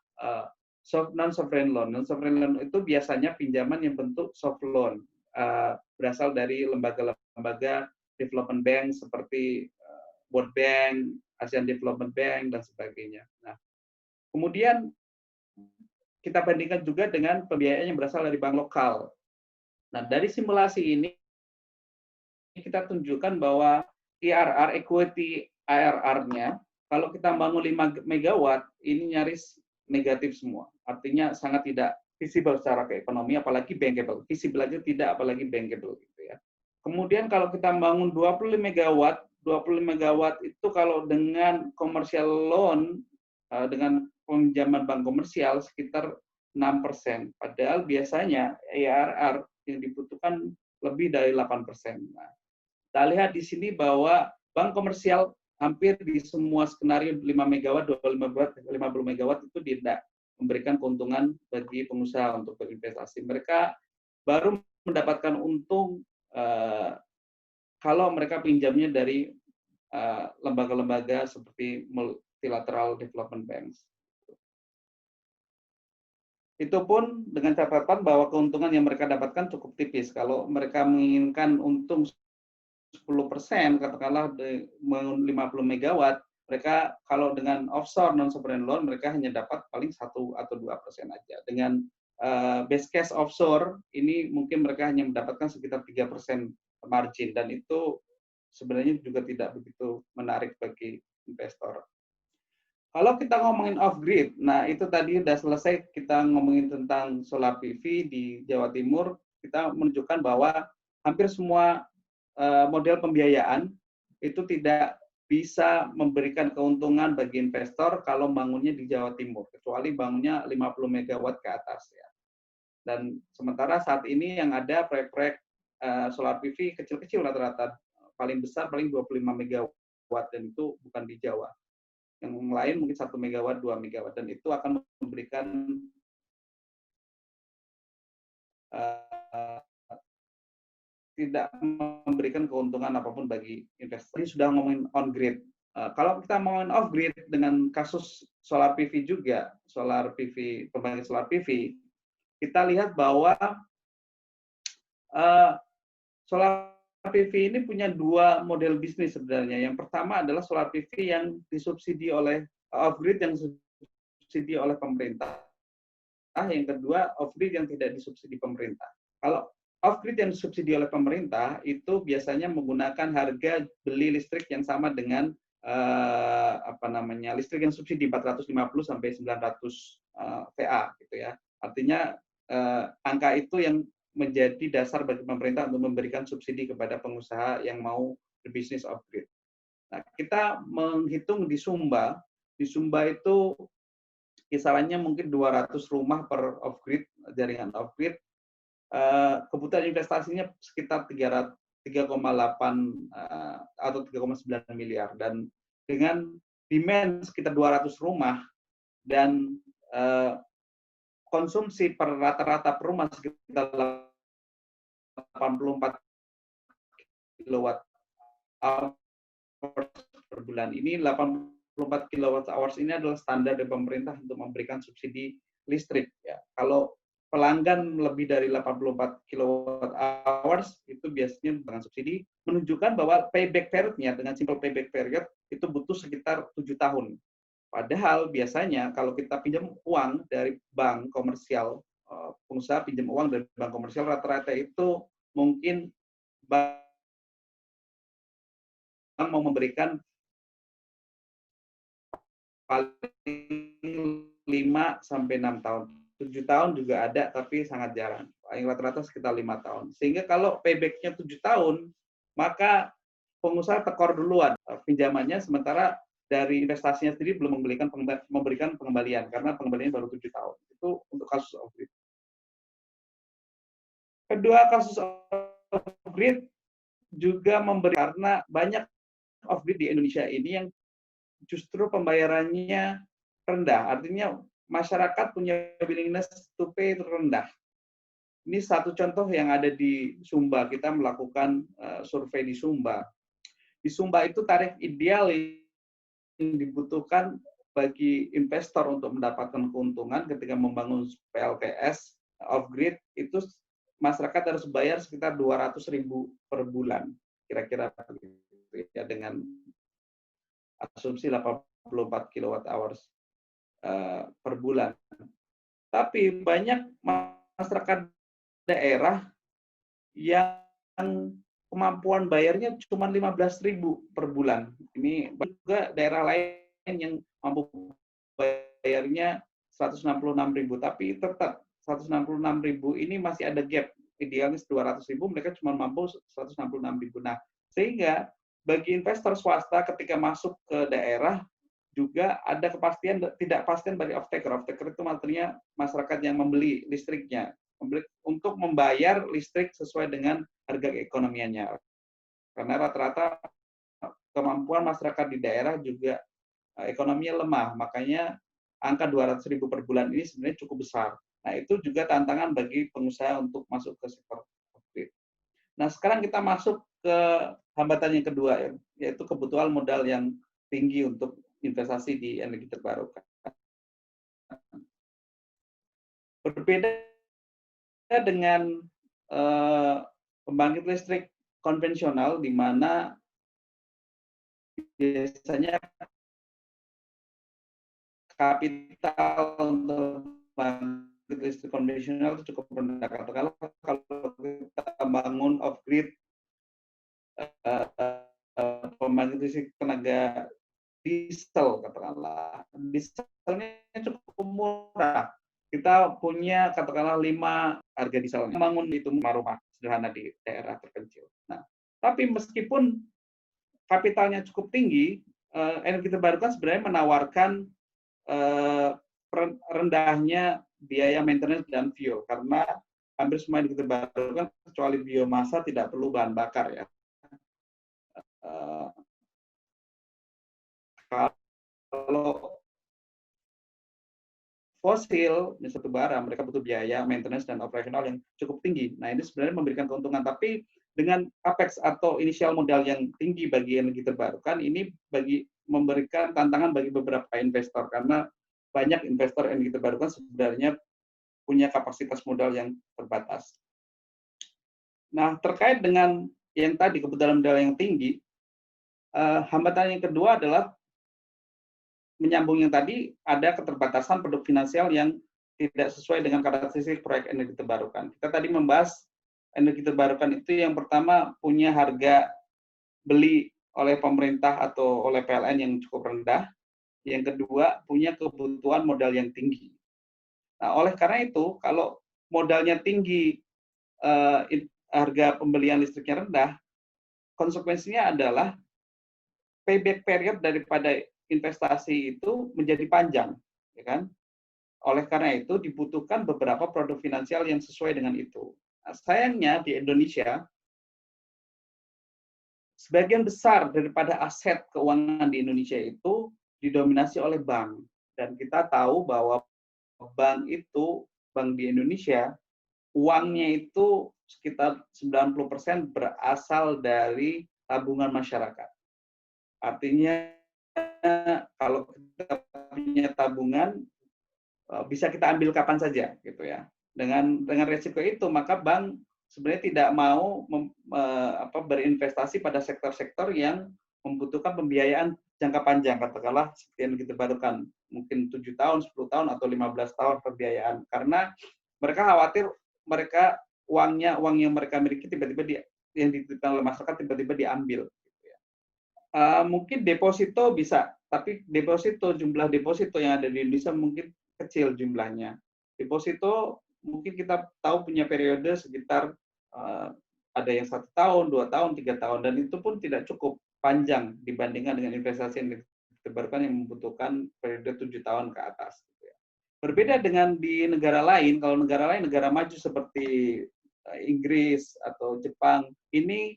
non-sovereign loan. Non-sovereign loan itu biasanya pinjaman yang bentuk soft loan, berasal dari lembaga-lembaga development bank seperti World Bank, Asian Development Bank, dan sebagainya. Nah, kemudian kita bandingkan juga dengan pembiayaan yang berasal dari bank lokal. Nah, dari simulasi ini kita tunjukkan bahwa IRR, equity IRR-nya, kalau kita bangun 5 megawatt, ini nyaris negatif semua. Artinya sangat tidak visible secara ekonomi, apalagi bankable. Visible aja tidak, apalagi bankable. Gitu ya. Kemudian kalau kita bangun 20 megawatt itu kalau dengan commercial loan, dengan pinjaman bank komersial sekitar 6%. Padahal biasanya IRR yang dibutuhkan lebih dari 8%. Nah, kita lihat di sini bahwa bank komersial hampir di semua skenario 5 megawatt, 25 megawatt, 50 megawatt itu tidak memberikan keuntungan bagi pengusaha untuk berinvestasi. Mereka baru mendapatkan untung kalau mereka pinjamnya dari lembaga-lembaga seperti multilateral development banks. Itu pun dengan catatan bahwa keuntungan yang mereka dapatkan cukup tipis. Kalau mereka menginginkan untung 10%, katakanlah 50 megawatt, mereka kalau dengan offshore non-sovereign loan, mereka hanya dapat paling 1 atau 2% aja. Dengan base case offshore, ini mungkin mereka hanya mendapatkan sekitar 3% margin, dan itu sebenarnya juga tidak begitu menarik bagi investor. Kalau kita ngomongin off-grid, nah itu tadi udah selesai kita ngomongin tentang solar PV di Jawa Timur, kita menunjukkan bahwa hampir semua model pembiayaan itu tidak bisa memberikan keuntungan bagi investor kalau bangunnya di Jawa Timur, kecuali bangunnya 50 megawatt ke atas ya. Dan sementara saat ini yang ada proyek-proyek solar PV kecil-kecil rata-rata, paling besar paling 25 megawatt, dan itu bukan di Jawa. Yang lain mungkin 1 megawatt, 2 megawatt, dan itu akan memberikan tidak memberikan keuntungan apapun bagi investor. Ini sudah ngomongin on grid. Kalau kita ngomongin off grid dengan kasus solar PV juga, solar PV, pembangkit solar PV, kita lihat bahwa solar PV ini punya dua model bisnis sebenarnya. Yang pertama adalah solar PV yang disubsidi oleh off grid, yang disubsidi oleh pemerintah. Yang kedua, off grid yang tidak disubsidi pemerintah. Kalau off-grid yang disubsidi oleh pemerintah itu biasanya menggunakan harga beli listrik yang sama dengan listrik yang subsidi 450 sampai 900 VA gitu ya. Artinya angka itu yang menjadi dasar bagi pemerintah untuk memberikan subsidi kepada pengusaha yang mau berbisnis off-grid. Nah, kita menghitung di Sumba. Di Sumba itu kisarannya mungkin 200 rumah per off-grid, jaringan off-grid. Kebutuhan investasinya sekitar 3,8 atau 3,9 miliar, dan dengan demand sekitar 200 rumah dan konsumsi per rata-rata per rumah sekitar 84 kilowatt hour per bulan. Ini 84 kilowatt hours ini adalah standar dari pemerintah untuk memberikan subsidi listrik ya. Kalau pelanggan lebih dari 84 kilowatt hours itu biasanya dengan subsidi, menunjukkan bahwa payback period-nya dengan simple payback period itu butuh sekitar 7 tahun. Padahal biasanya kalau kita pinjam uang dari bank komersial, pengusaha pinjam uang dari bank komersial rata-rata itu mungkin bank mau memberikan paling 5 sampai 6 tahun. 7 tahun juga ada, tapi sangat jarang. Paling rata-rata sekitar 5 tahun. Sehingga kalau payback-nya 7 tahun, maka pengusaha tekor duluan pinjamannya, sementara dari investasinya sendiri belum memberikan pengembalian, karena pengembaliannya baru 7 tahun. Itu untuk kasus off-grid. Kedua, kasus off-grid juga karena banyak off-grid di Indonesia ini yang justru pembayarannya rendah. Artinya masyarakat punya willingness to pay rendah. Ini satu contoh yang ada di Sumba. Kita melakukan survei di Sumba. Di Sumba itu tarif ideal yang dibutuhkan bagi investor untuk mendapatkan keuntungan ketika membangun PLTS off-grid itu masyarakat harus bayar sekitar 200.000 per bulan. Kira-kira ya, dengan asumsi 84 kilowatt hours per bulan. Tapi banyak masyarakat daerah yang kemampuan bayarnya cuma 15.000 per bulan. Ini juga daerah lain yang mampu bayarnya 166.000, tapi tetap 166.000 ini masih ada gap. Idealnya 200.000, mereka cuma mampu 166.000. Nah, sehingga bagi investor swasta ketika masuk ke daerah juga ada kepastian, tidak pastian bagi off-taker. Off-taker itu artinya masyarakat yang membeli listriknya, untuk membayar listrik sesuai dengan harga keekonomiannya. Karena rata-rata kemampuan masyarakat di daerah juga ekonominya lemah, makanya angka 200.000 per bulan ini sebenarnya cukup besar. Nah, itu juga tantangan bagi pengusaha untuk masuk ke sektor off-grid. Nah, sekarang kita masuk ke hambatan yang kedua, yaitu kebutuhan modal yang tinggi untuk investasi di energi terbarukan. Berbeda dengan pembangkit listrik konvensional, di mana biasanya kapital untuk pembangkit listrik konvensional itu cukup rendah. Kalau kita bangun off-grid pembangkit listrik tenaga diesel, katakanlah, dieselnya cukup murah. Kita punya katakanlah 5 harga dieselnya. Bangun itu rumah sederhana di daerah terpencil. Nah, tapi meskipun kapitalnya cukup tinggi, energi terbarukan sebenarnya menawarkan rendahnya biaya maintenance dan fuel, karena hampir semua energi terbarukan kecuali biomasa tidak perlu bahan bakar ya. Kalau fosil, misalnya bara, mereka butuh biaya maintenance dan operasional yang cukup tinggi. Nah, ini sebenarnya memberikan keuntungan, tapi dengan capex atau inisial modal yang tinggi bagi energi terbarukan, ini memberikan tantangan bagi beberapa investor, karena banyak investor energi terbarukan sebenarnya punya kapasitas modal yang terbatas. Nah, terkait dengan yang tadi, kebutuhan modal yang tinggi, hambatan yang kedua adalah menyambung yang tadi, ada keterbatasan produk finansial yang tidak sesuai dengan karakteristik proyek energi terbarukan. Kita tadi membahas energi terbarukan itu yang pertama punya harga beli oleh pemerintah atau oleh PLN yang cukup rendah. Yang kedua punya kebutuhan modal yang tinggi. Nah, oleh karena itu, kalau modalnya tinggi, harga pembelian listriknya rendah, konsekuensinya adalah payback period daripada investasi itu menjadi panjang, ya kan? Oleh karena itu dibutuhkan beberapa produk finansial yang sesuai dengan itu. Nah, sayangnya di Indonesia sebagian besar daripada aset keuangan di Indonesia itu didominasi oleh bank, dan kita tahu bahwa bank di Indonesia uangnya itu sekitar 90% berasal dari tabungan masyarakat. Artinya kalau kita punya tabungan bisa kita ambil kapan saja gitu ya. Dengan resiko itu, maka bank sebenarnya tidak mau berinvestasi pada sektor-sektor yang membutuhkan pembiayaan jangka panjang, katakanlah seperti yang kita terbarukan, mungkin 7 tahun, 10 tahun atau 15 tahun pembiayaan, karena mereka khawatir uang yang mereka miliki tiba-tiba yang dititipkan oleh masyarakat tiba-tiba diambil. Mungkin deposito bisa tapi jumlah deposito yang ada di Indonesia mungkin kecil jumlahnya. Deposito mungkin kita tahu punya periode sekitar ada yang 1 tahun, 2 tahun, 3 tahun, dan itu pun tidak cukup panjang dibandingkan dengan investasi yang ditebarkan yang membutuhkan periode 7 tahun ke atas. Berbeda dengan di negara lain, kalau negara lain negara maju seperti Inggris atau Jepang, ini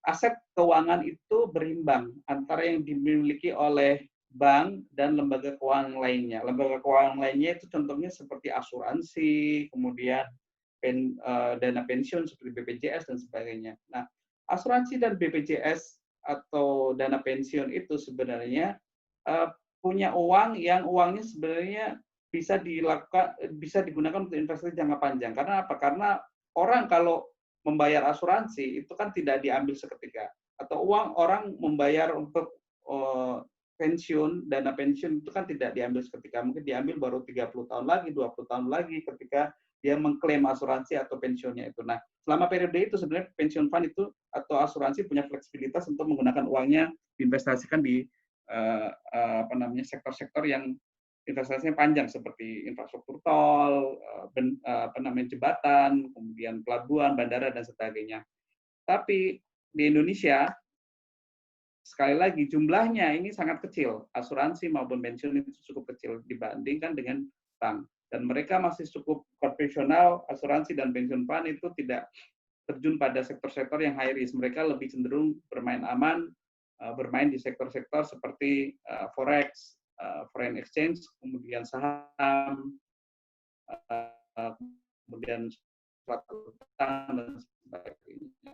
aset keuangan itu berimbang antara yang dimiliki oleh bank dan lembaga keuangan lainnya. Lembaga keuangan lainnya itu contohnya seperti asuransi, kemudian dana pensiun seperti BPJS dan sebagainya. Nah, asuransi dan BPJS atau dana pensiun itu sebenarnya punya uang yang uangnya sebenarnya bisa digunakan untuk investasi jangka panjang. Karena apa? Karena orang kalau membayar asuransi itu kan tidak diambil seketika, atau orang membayar untuk pensiun, dana pensiun itu kan tidak diambil seketika, mungkin diambil baru 30 tahun lagi, 20 tahun lagi ketika dia mengklaim asuransi atau pensiunnya itu. Nah, selama periode itu sebenarnya pensiun fund itu atau asuransi punya fleksibilitas untuk menggunakan uangnya diinvestasikan di sektor-sektor yang investasinya panjang seperti infrastruktur tol, jembatan, kemudian pelabuhan, bandara dan sebagainya. Tapi di Indonesia sekali lagi jumlahnya ini sangat kecil, asuransi maupun pensiun itu cukup kecil dibandingkan dengan bank, dan mereka masih cukup profesional. Asuransi dan pensiun fund itu tidak terjun pada sektor-sektor yang high risk. Mereka lebih cenderung bermain aman, bermain di sektor-sektor seperti forex, foreign exchange, kemudian saham, kemudian surat utang dan sebagainya.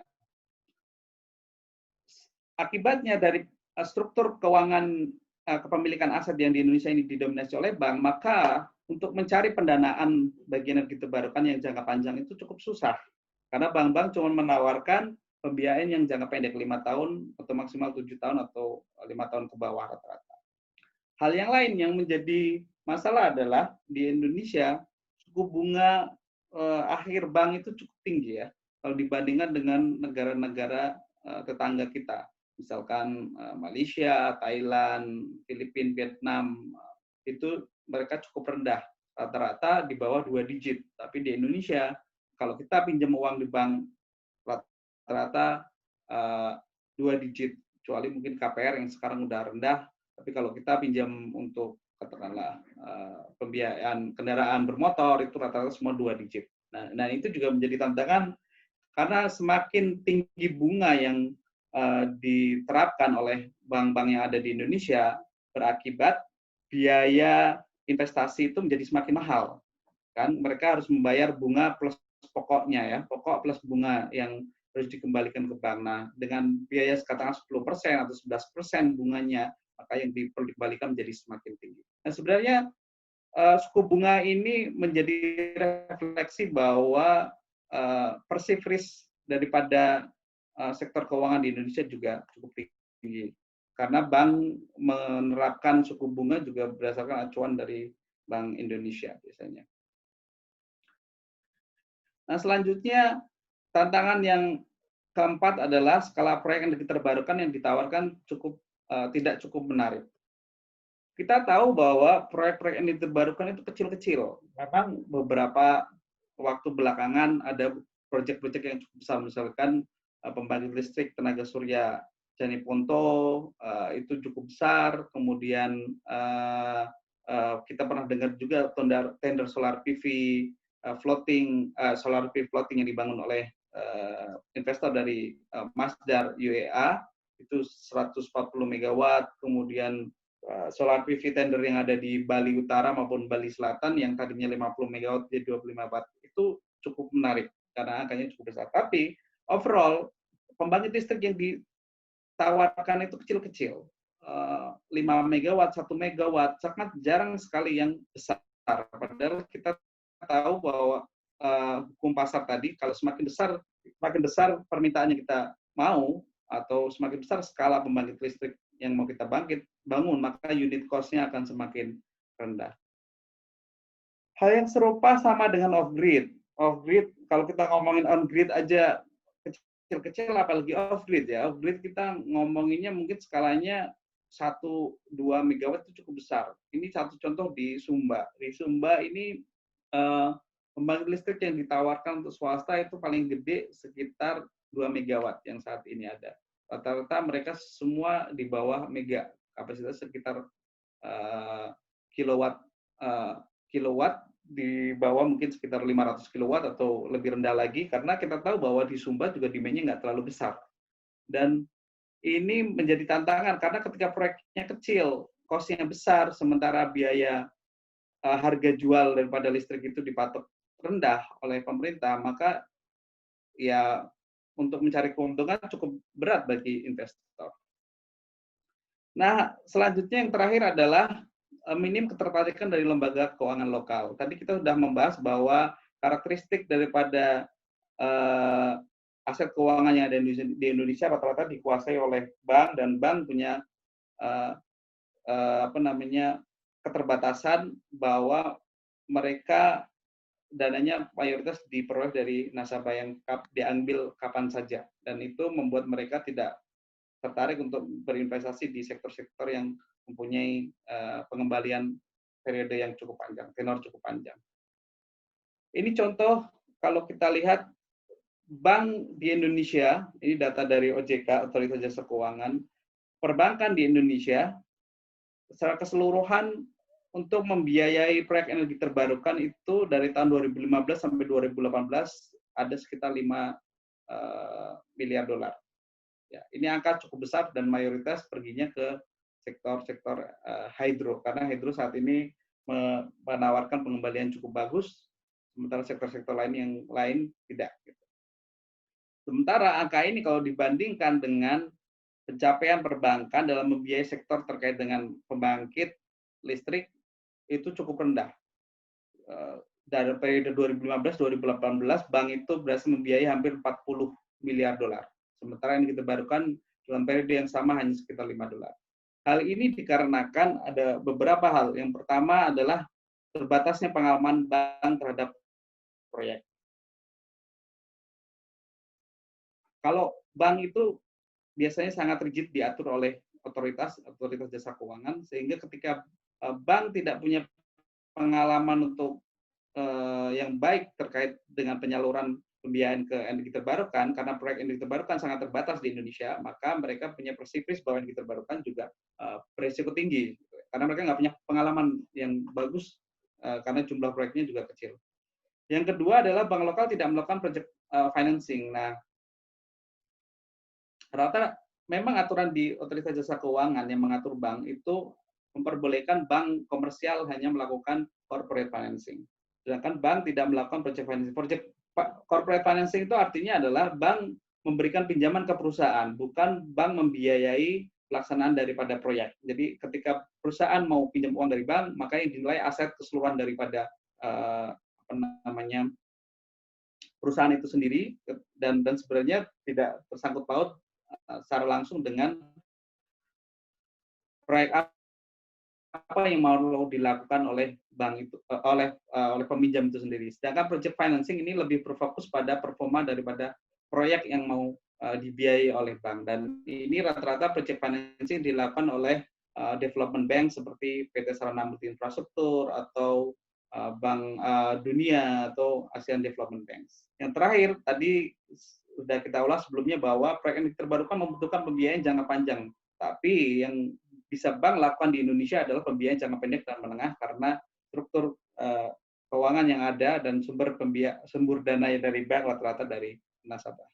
Akibatnya dari struktur keuangan kepemilikan aset yang di Indonesia ini didominasi oleh bank, maka untuk mencari pendanaan bagi energi terbarukan yang jangka panjang itu cukup susah. Karena bank-bank cuma menawarkan pembiayaan yang jangka pendek 5 tahun atau maksimal 7 tahun atau 5 tahun ke bawah rata-rata. Hal yang lain yang menjadi masalah adalah di Indonesia suku bunga akhir bank itu cukup tinggi ya kalau dibandingkan dengan negara-negara tetangga kita. Misalkan Malaysia, Thailand, Filipina, Vietnam, itu mereka cukup rendah. Rata-rata di bawah 2 digit. Tapi di Indonesia, kalau kita pinjam uang di bank, rata-rata 2 digit. Kecuali mungkin KPR yang sekarang udah rendah. Tapi kalau kita pinjam untuk katakanlah pembiayaan kendaraan bermotor, itu rata-rata semua 2 digit. Nah, itu juga menjadi tantangan karena semakin tinggi bunga yang diterapkan oleh bank-bank yang ada di Indonesia, berakibat biaya investasi itu menjadi semakin mahal. Kan mereka harus membayar bunga plus pokoknya ya, pokok plus bunga yang harus dikembalikan ke bank. Nah, dengan biaya katakanlah 10% atau 11% bunganya, maka yang perlu dikembalikan menjadi semakin tinggi. Nah, sebenarnya suku bunga ini menjadi refleksi bahwa perceived risk daripada sektor keuangan di Indonesia juga cukup tinggi. Karena bank menerapkan suku bunga juga berdasarkan acuan dari Bank Indonesia biasanya. Nah, selanjutnya tantangan yang keempat adalah skala proyek energi terbarukan yang ditawarkan tidak cukup menarik. Kita tahu bahwa proyek-proyek energi terbarukan itu kecil-kecil. Memang beberapa waktu belakangan ada proyek-proyek yang cukup besar, misalkan pembangkit listrik tenaga surya Jani Ponto itu cukup besar. Kemudian kita pernah dengar juga tender solar PV solar PV floating yang dibangun oleh investor dari Masdar UEA itu 140 megawatt. Kemudian solar PV tender yang ada di Bali Utara maupun Bali Selatan yang tadinya 50 megawatt jadi 25 watt itu cukup menarik karena angkanya cukup besar. Tapi overall pembangkit listrik yang ditawarkan itu kecil-kecil, 5 megawatt, 1 megawatt, sangat jarang sekali yang besar. Padahal kita tahu bahwa hukum pasar tadi, kalau semakin besar permintaan yang kita mau atau semakin besar skala pembangkit listrik yang mau kita bangun, maka unit cost-nya akan semakin rendah. Hal yang serupa sama dengan off-grid. Off-grid, kalau kita ngomongin on-grid aja kecil-kecil, apalagi off-grid ya. Off-grid kita ngomonginnya mungkin skalanya 1-2 megawatt itu cukup besar. Ini satu contoh di Sumba. Di Sumba ini eh, pembangkit listrik yang ditawarkan untuk swasta itu paling gede sekitar 2 megawatt yang saat ini ada. Rata-rata mereka semua di bawah mega, kapasitas sekitar eh, kilowatt kilowatt di bawah mungkin sekitar 500 kilowatt atau lebih rendah lagi, karena kita tahu bahwa di Sumba juga demand-nya nggak terlalu besar. Dan ini menjadi tantangan karena ketika proyeknya kecil, cost-nya besar, sementara biaya harga jual daripada listrik itu dipatok rendah oleh pemerintah, maka ya untuk mencari keuntungan cukup berat bagi investor. Nah, selanjutnya yang terakhir adalah minim ketertarikan dari lembaga keuangan lokal. Tadi kita sudah membahas bahwa karakteristik daripada aset keuangan yang ada di Indonesia rata-rata dikuasai oleh bank, dan bank punya keterbatasan bahwa mereka dananya mayoritas diperoleh dari nasabah yang diambil kapan saja, dan itu membuat mereka tidak tertarik untuk berinvestasi di sektor-sektor yang mempunyai pengembalian periode yang cukup panjang, tenor cukup panjang. Ini contoh kalau kita lihat bank di Indonesia, ini data dari OJK, Otoritas Jasa Keuangan, perbankan di Indonesia secara keseluruhan untuk membiayai proyek energi terbarukan itu dari tahun 2015 sampai 2018 ada sekitar 5 miliar dolar. Ya, ini angka cukup besar dan mayoritas perginya ke sektor-sektor hydro, karena hydro saat ini menawarkan pengembalian cukup bagus, sementara sektor-sektor lain yang lain tidak. Sementara angka ini kalau dibandingkan dengan pencapaian perbankan dalam membiayai sektor terkait dengan pembangkit listrik itu cukup rendah. Dari periode 2015-2018, bank itu berhasil membiayai hampir 40 miliar dolar. Sementara yang diterbarukan dalam periode yang sama hanya sekitar 5 dolar. Hal ini dikarenakan ada beberapa hal. Yang pertama adalah terbatasnya pengalaman bank terhadap proyek. Kalau bank itu biasanya sangat rigid diatur oleh otoritas jasa keuangan, sehingga ketika bank tidak punya pengalaman untuk yang baik terkait dengan penyaluran pembiayaan ke energi terbarukan, karena proyek energi terbarukan sangat terbatas di Indonesia, maka mereka punya pesimis bahwa energi terbarukan juga berisiko tinggi, karena mereka nggak punya pengalaman yang bagus karena jumlah proyeknya juga kecil. Yang kedua adalah bank lokal tidak melakukan project financing. Nah, rata memang aturan di Otoritas Jasa Keuangan yang mengatur bank itu memperbolehkan bank komersial hanya melakukan corporate financing. Sedangkan bank tidak melakukan project financing. Corporate financing itu artinya adalah bank memberikan pinjaman ke perusahaan, bukan bank membiayai pelaksanaan daripada proyek. Jadi ketika perusahaan mau pinjam uang dari bank, maka yang dinilai aset keseluruhan daripada perusahaan itu sendiri, dan sebenarnya tidak tersangkut paut secara langsung dengan proyek apa yang mau dilakukan oleh bank itu, oleh peminjam itu sendiri. Sedangkan project financing ini lebih berfokus pada performa daripada proyek yang mau dibiayai oleh bank. Dan ini rata-rata project financing dilakukan oleh development bank seperti PT Sarana Multi Infrastruktur atau Bank Dunia atau ASEAN Development Banks. Yang terakhir tadi sudah kita ulas sebelumnya bahwa proyek energi terbarukan membutuhkan pembiayaan jangka panjang. Tapi yang bisa bank lakukan di Indonesia adalah pembiayaan jangka pendek dan menengah, karena struktur keuangan yang ada dan sumber dana dari bank rata-rata dari nasabah.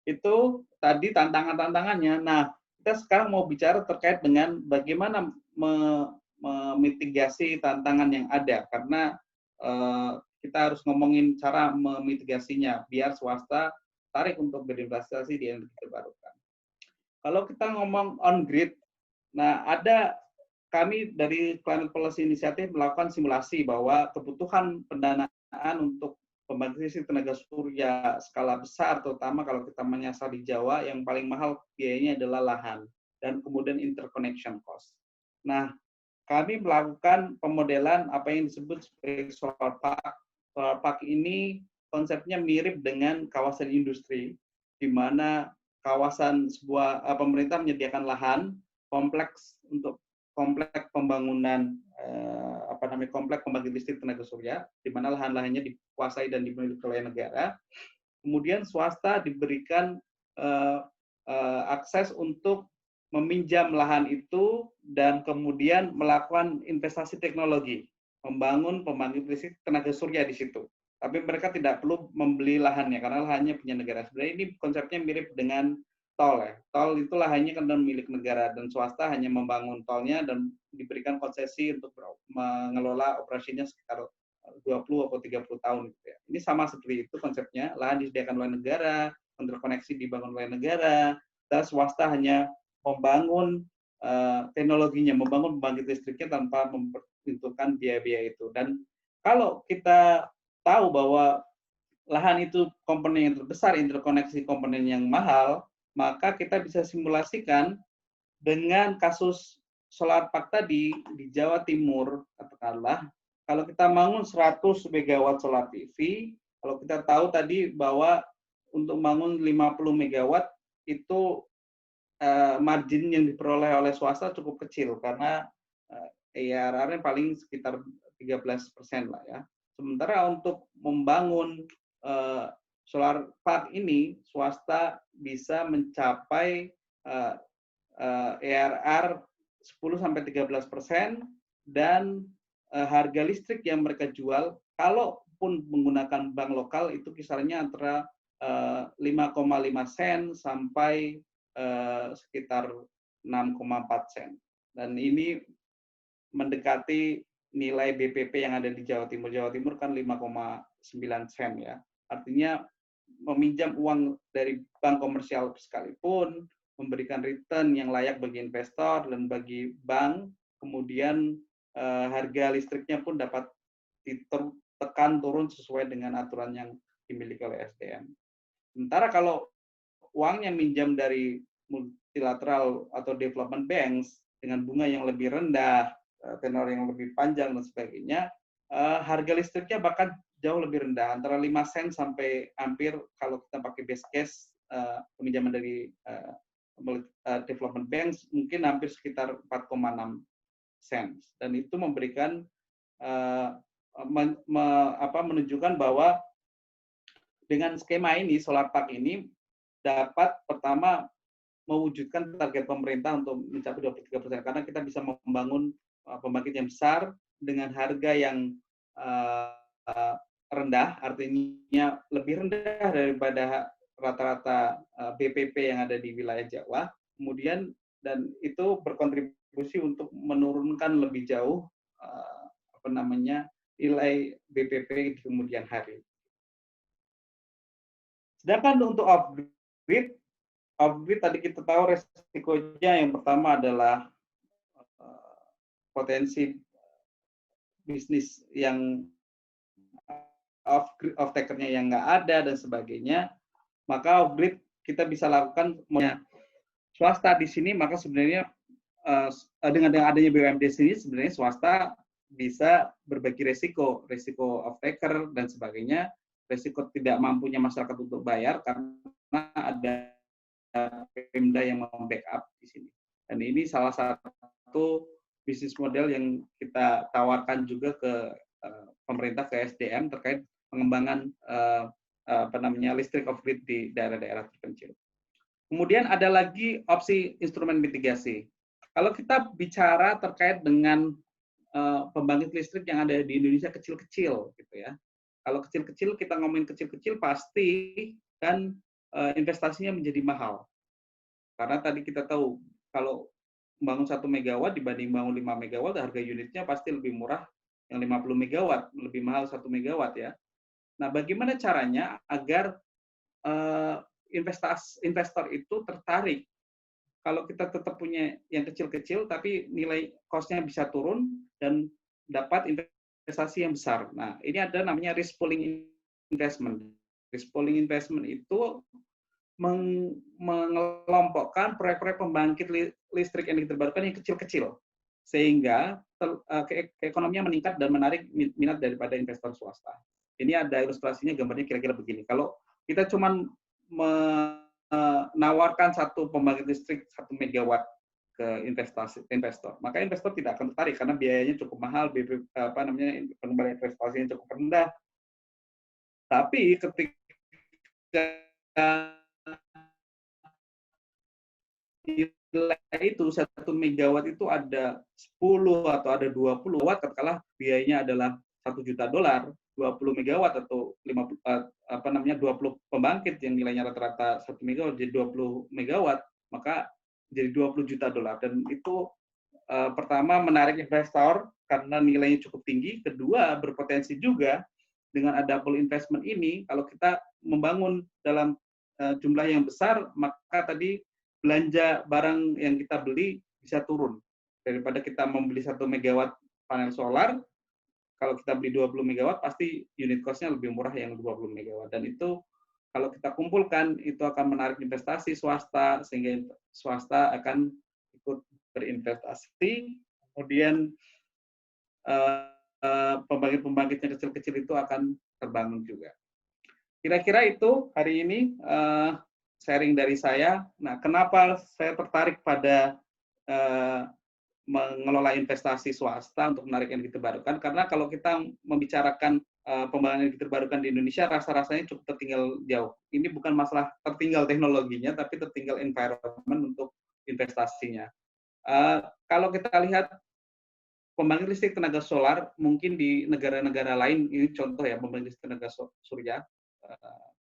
Itu tadi tantangan-tantangannya. Nah, kita sekarang mau bicara terkait dengan bagaimana memitigasi tantangan yang ada, karena kita harus ngomongin cara memitigasinya biar swasta tarik untuk berinvestasi di energi terbarukan. Kalau kita ngomong on grid, nah kami dari Climate Policy Initiative melakukan simulasi bahwa kebutuhan pendanaan untuk pembangkit listrik tenaga surya skala besar, terutama kalau kita menyasar di Jawa, yang paling mahal biayanya adalah lahan dan kemudian interconnection cost. Nah, kami melakukan pemodelan apa yang disebut sebagai solar park. Solar park ini konsepnya mirip dengan kawasan industri, di mana kawasan sebuah pemerintah menyediakan lahan, kompleks kompleks pembangunan kompleks pembangkit listrik tenaga surya, di mana lahan-lahannya dikuasai dan dimiliki oleh negara. Kemudian swasta diberikan akses untuk meminjam lahan itu dan kemudian melakukan investasi teknologi, membangun pembangkit listrik tenaga surya di situ. Tapi mereka tidak perlu membeli lahannya karena lahannya punya negara. Sebenarnya ini konsepnya mirip dengan tol ya. Tol itu lahannya kan milik negara dan swasta hanya membangun tolnya dan diberikan konsesi untuk mengelola operasinya sekitar 20 atau 30 tahun gitu ya. Ini sama seperti itu konsepnya, lahan disediakan oleh negara, interkoneksi dibangun oleh negara, dan swasta hanya membangun teknologinya, membangun pembangkit listriknya tanpa memperhitungkan biaya-biaya itu. Dan kalau kita tahu bahwa lahan itu komponen yang terbesar, interkoneksi komponen yang mahal, maka kita bisa simulasikan dengan kasus solar park tadi di Jawa Timur, katakanlah, kalau kita bangun 100 megawatt solar PV, kalau kita tahu tadi bahwa untuk bangun 50 megawatt itu margin yang diperoleh oleh swasta cukup kecil karena IRR-nya paling sekitar 13% lah ya. Sementara untuk membangun solar park ini swasta bisa mencapai IRR 10-13% dan harga listrik yang mereka jual kalaupun menggunakan bank lokal itu kisarannya antara 5,5 sen sampai sekitar 6,4 sen. Dan ini mendekati nilai BPP yang ada di Jawa Timur. Jawa Timur kan 5,9 sen ya. Artinya meminjam uang dari bank komersial sekalipun, memberikan return yang layak bagi investor dan bagi bank, kemudian harga listriknya pun dapat ditekan turun sesuai dengan aturan yang dimiliki oleh SDM. Sementara kalau uangnya minjam dari multilateral atau development banks dengan bunga yang lebih rendah, tenor yang lebih panjang dan sebagainya, harga listriknya bahkan jauh lebih rendah, antara 5 sen sampai hampir kalau kita pakai base case peminjaman dari development banks mungkin hampir sekitar 4,6 sen. Dan itu memberikan menunjukkan bahwa dengan skema ini, solar park ini dapat pertama mewujudkan target pemerintah untuk mencapai 23% karena kita bisa membangun pembangkit yang besar dengan harga yang rendah, artinya lebih rendah daripada rata-rata BPP yang ada di wilayah Jawa. Kemudian dan itu berkontribusi untuk menurunkan lebih jauh nilai BPP di kemudian hari. Sedangkan untuk off-grid tadi kita tahu resikonya yang pertama adalah potensi bisnis yang off-taker-nya yang nggak ada dan sebagainya, maka off-grid kita bisa lakukan swasta di sini, maka sebenarnya dengan adanya BUMD sini sebenarnya swasta bisa berbagi resiko off-taker dan sebagainya, resiko tidak mampunya masyarakat untuk bayar karena ada Pemda yang membackup di sini. Dan ini salah satu bisnis model yang kita tawarkan juga ke pemerintah, ke SDM terkait pengembangan listrik off-grid di daerah-daerah terpencil. Kemudian ada lagi opsi instrumen mitigasi. Kalau kita bicara terkait dengan pembangkit listrik yang ada di Indonesia kecil-kecil, gitu ya. Kalau kecil-kecil kita ngomongin kecil-kecil pasti kan investasinya menjadi mahal. Karena tadi kita tahu kalau membangun 1 megawatt dibanding bangun 5 megawatt harga unitnya pasti lebih murah yang 50 megawatt, lebih mahal 1 megawatt ya. Nah, bagaimana caranya agar investor itu tertarik? Kalau kita tetap punya yang kecil-kecil tapi nilai cost-nya bisa turun dan dapat investasi yang besar. Nah, ini ada namanya risk pooling investment. Risk pooling investment itu mengelompokkan proyek-proyek pembangkit listrik yang terbarukan yang kecil-kecil sehingga keekonomian meningkat dan menarik minat daripada investor swasta. Ini ada ilustrasinya, gambarnya kira-kira begini. Kalau kita cuma menawarkan satu pembangkit listrik 1 megawatt ke investor. Maka investor tidak akan tertarik karena biayanya cukup mahal, pengembalian investasinya cukup rendah. Tapi ketika nilai itu 1 megawatt itu ada 10 atau ada 20 watt, katakanlah biayanya adalah $1 juta, 20 megawatt atau 20 pembangkit yang nilainya rata-rata 1 megawatt jadi 20 megawatt, maka jadi $20 juta. Dan itu pertama menarik investor karena nilainya cukup tinggi, kedua berpotensi juga dengan ada double investment ini, kalau kita membangun dalam jumlah yang besar, maka tadi belanja barang yang kita beli bisa turun. Daripada kita membeli 1 megawatt panel solar, kalau kita beli 20 megawatt, pasti unit cost-nya lebih murah yang 20 megawatt. Dan itu kalau kita kumpulkan, itu akan menarik investasi swasta, sehingga swasta akan ikut berinvestasi. Kemudian pembangkit-pembangkit yang kecil-kecil itu akan terbangun juga. Kira-kira itu hari ini sharing dari saya. Nah, kenapa saya tertarik pada mengelola investasi swasta untuk menarik energi terbarukan? Karena kalau kita membicarakan pembangunan energi terbarukan di Indonesia, rasa-rasanya cukup tertinggal jauh. Ini bukan masalah tertinggal teknologinya, tapi tertinggal environment untuk investasinya. Kalau kita lihat pembangkit listrik tenaga solar, mungkin di negara-negara lain, ini contoh ya, pembangkit listrik tenaga surya,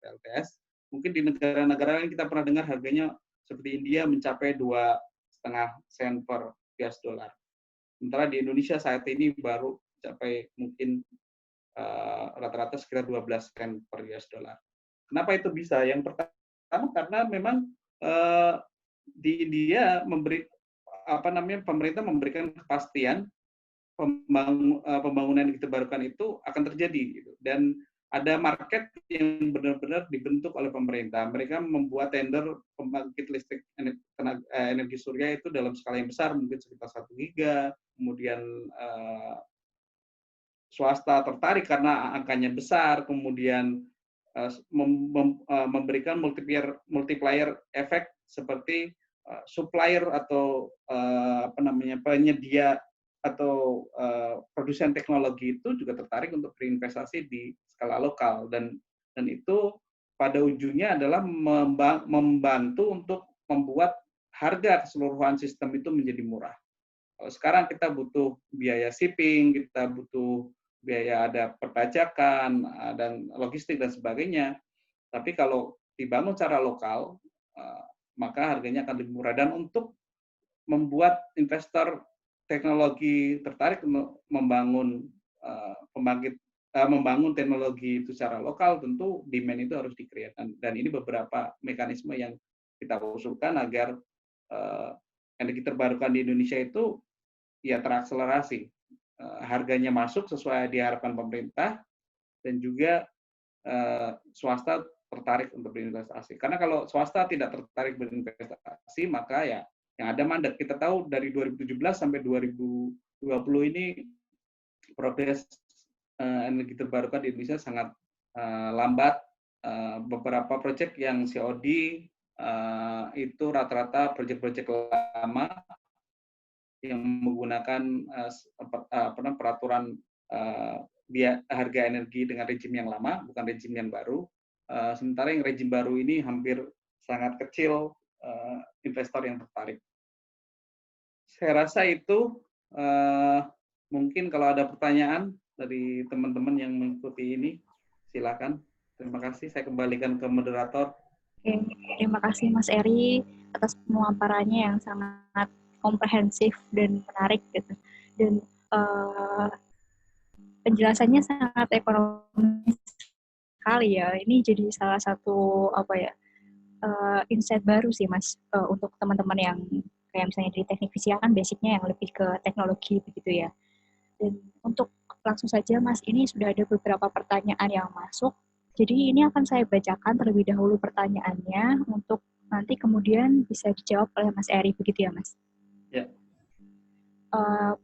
PLTS, mungkin di negara-negara lain kita pernah dengar harganya seperti India mencapai 2,5 sen per US dollar. Sementara di Indonesia saat ini baru mencapai mungkin rata-rata sekitar 12 sen per US dollar. Kenapa itu bisa? Yang pertama karena memang di India pemerintah memberikan kepastian pembangunan energi terbarukan itu akan terjadi gitu. Dan ada market yang benar-benar dibentuk oleh pemerintah. Mereka membuat tender pembangkit listrik energi surya itu dalam skala yang besar, mungkin sekitar 1 giga. Kemudian swasta tertarik karena angkanya besar, kemudian memberikan multiplier efek seperti supplier atau penyedia atau produsen teknologi itu juga tertarik untuk berinvestasi di skala lokal, dan itu pada ujungnya adalah membantu untuk membuat harga keseluruhan sistem itu menjadi murah. Kalau sekarang kita butuh biaya shipping, kita butuh biaya ada perpajakan dan logistik dan sebagainya, tapi kalau dibangun secara lokal, maka harganya akan lebih murah. Dan untuk membuat investor teknologi tertarik untuk membangun membangun teknologi itu secara lokal, tentu demand itu harus di-create. Dan ini beberapa mekanisme yang kita usulkan agar energi terbarukan di Indonesia itu ya terakselerasi. Harganya masuk sesuai diharapkan pemerintah, dan juga swasta tertarik untuk berinvestasi. Karena kalau swasta tidak tertarik berinvestasi, maka ya yang ada mandat. Kita tahu dari 2017 sampai 2020 ini progres energi terbarukan di Indonesia sangat lambat. Beberapa proyek yang COD itu rata-rata proyek-proyek lama yang menggunakan peraturan harga energi dengan rezim yang lama, bukan rezim yang baru. Sementara yang rezim baru ini hampir sangat kecil investor yang tertarik. Saya rasa itu mungkin kalau ada pertanyaan dari teman-teman yang mengikuti ini, silakan. Terima kasih. Saya kembalikan ke moderator. Oke, terima kasih Mas Eri atas pemaparannya yang sangat komprehensif dan menarik gitu. Dan penjelasannya sangat ekonomis sekali ya. Ini jadi salah satu insight baru sih Mas untuk teman-teman yang kayak misalnya di teknik fisika kan basicnya yang lebih ke teknologi begitu ya. Dan untuk langsung saja Mas, ini sudah ada beberapa pertanyaan yang masuk. Jadi ini akan saya bacakan terlebih dahulu pertanyaannya untuk nanti kemudian bisa dijawab oleh Mas Eri, begitu ya Mas? Ya.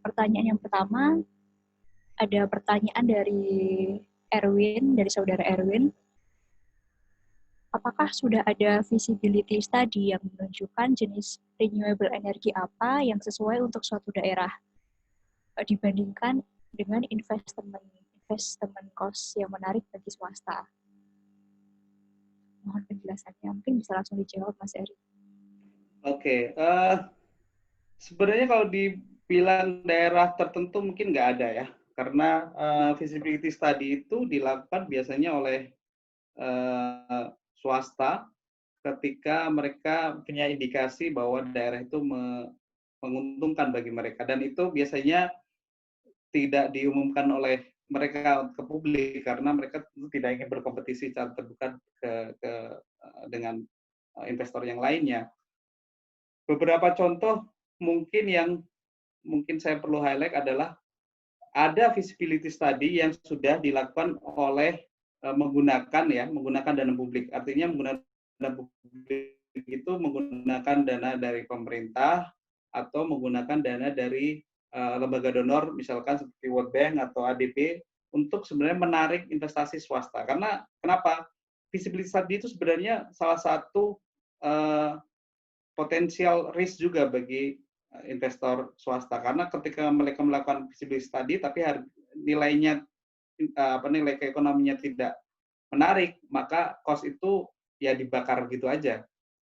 Pertanyaan yang pertama, ada pertanyaan dari Erwin, dari saudara Erwin. apakah sudah ada feasibility study yang menunjukkan jenis renewable energy apa yang sesuai untuk suatu daerah dibandingkan dengan investment cost yang menarik bagi swasta? Mohon penjelasannya, mungkin bisa langsung dijawab Mas Eri. Oke, sebenarnya kalau dibilang daerah tertentu mungkin nggak ada ya, karena feasibility study itu dilakukan biasanya oleh swasta ketika mereka punya indikasi bahwa daerah itu menguntungkan bagi mereka, dan itu biasanya tidak diumumkan oleh mereka ke publik karena mereka tentu tidak ingin berkompetisi secara terbuka dengan investor yang lainnya. Beberapa contoh mungkin yang mungkin saya perlu highlight adalah ada feasibility study yang sudah dilakukan oleh menggunakan dana publik. Artinya menggunakan dana publik itu menggunakan dana dari pemerintah atau menggunakan dana dari lembaga donor misalkan seperti World Bank atau ADB untuk sebenarnya menarik investasi swasta. Karena kenapa? Feasibility study itu sebenarnya salah satu potensial risk juga bagi investor swasta, karena ketika mereka melakukan feasibility study tapi nilainya nilai keekonominya tidak menarik, maka cost itu ya dibakar gitu aja.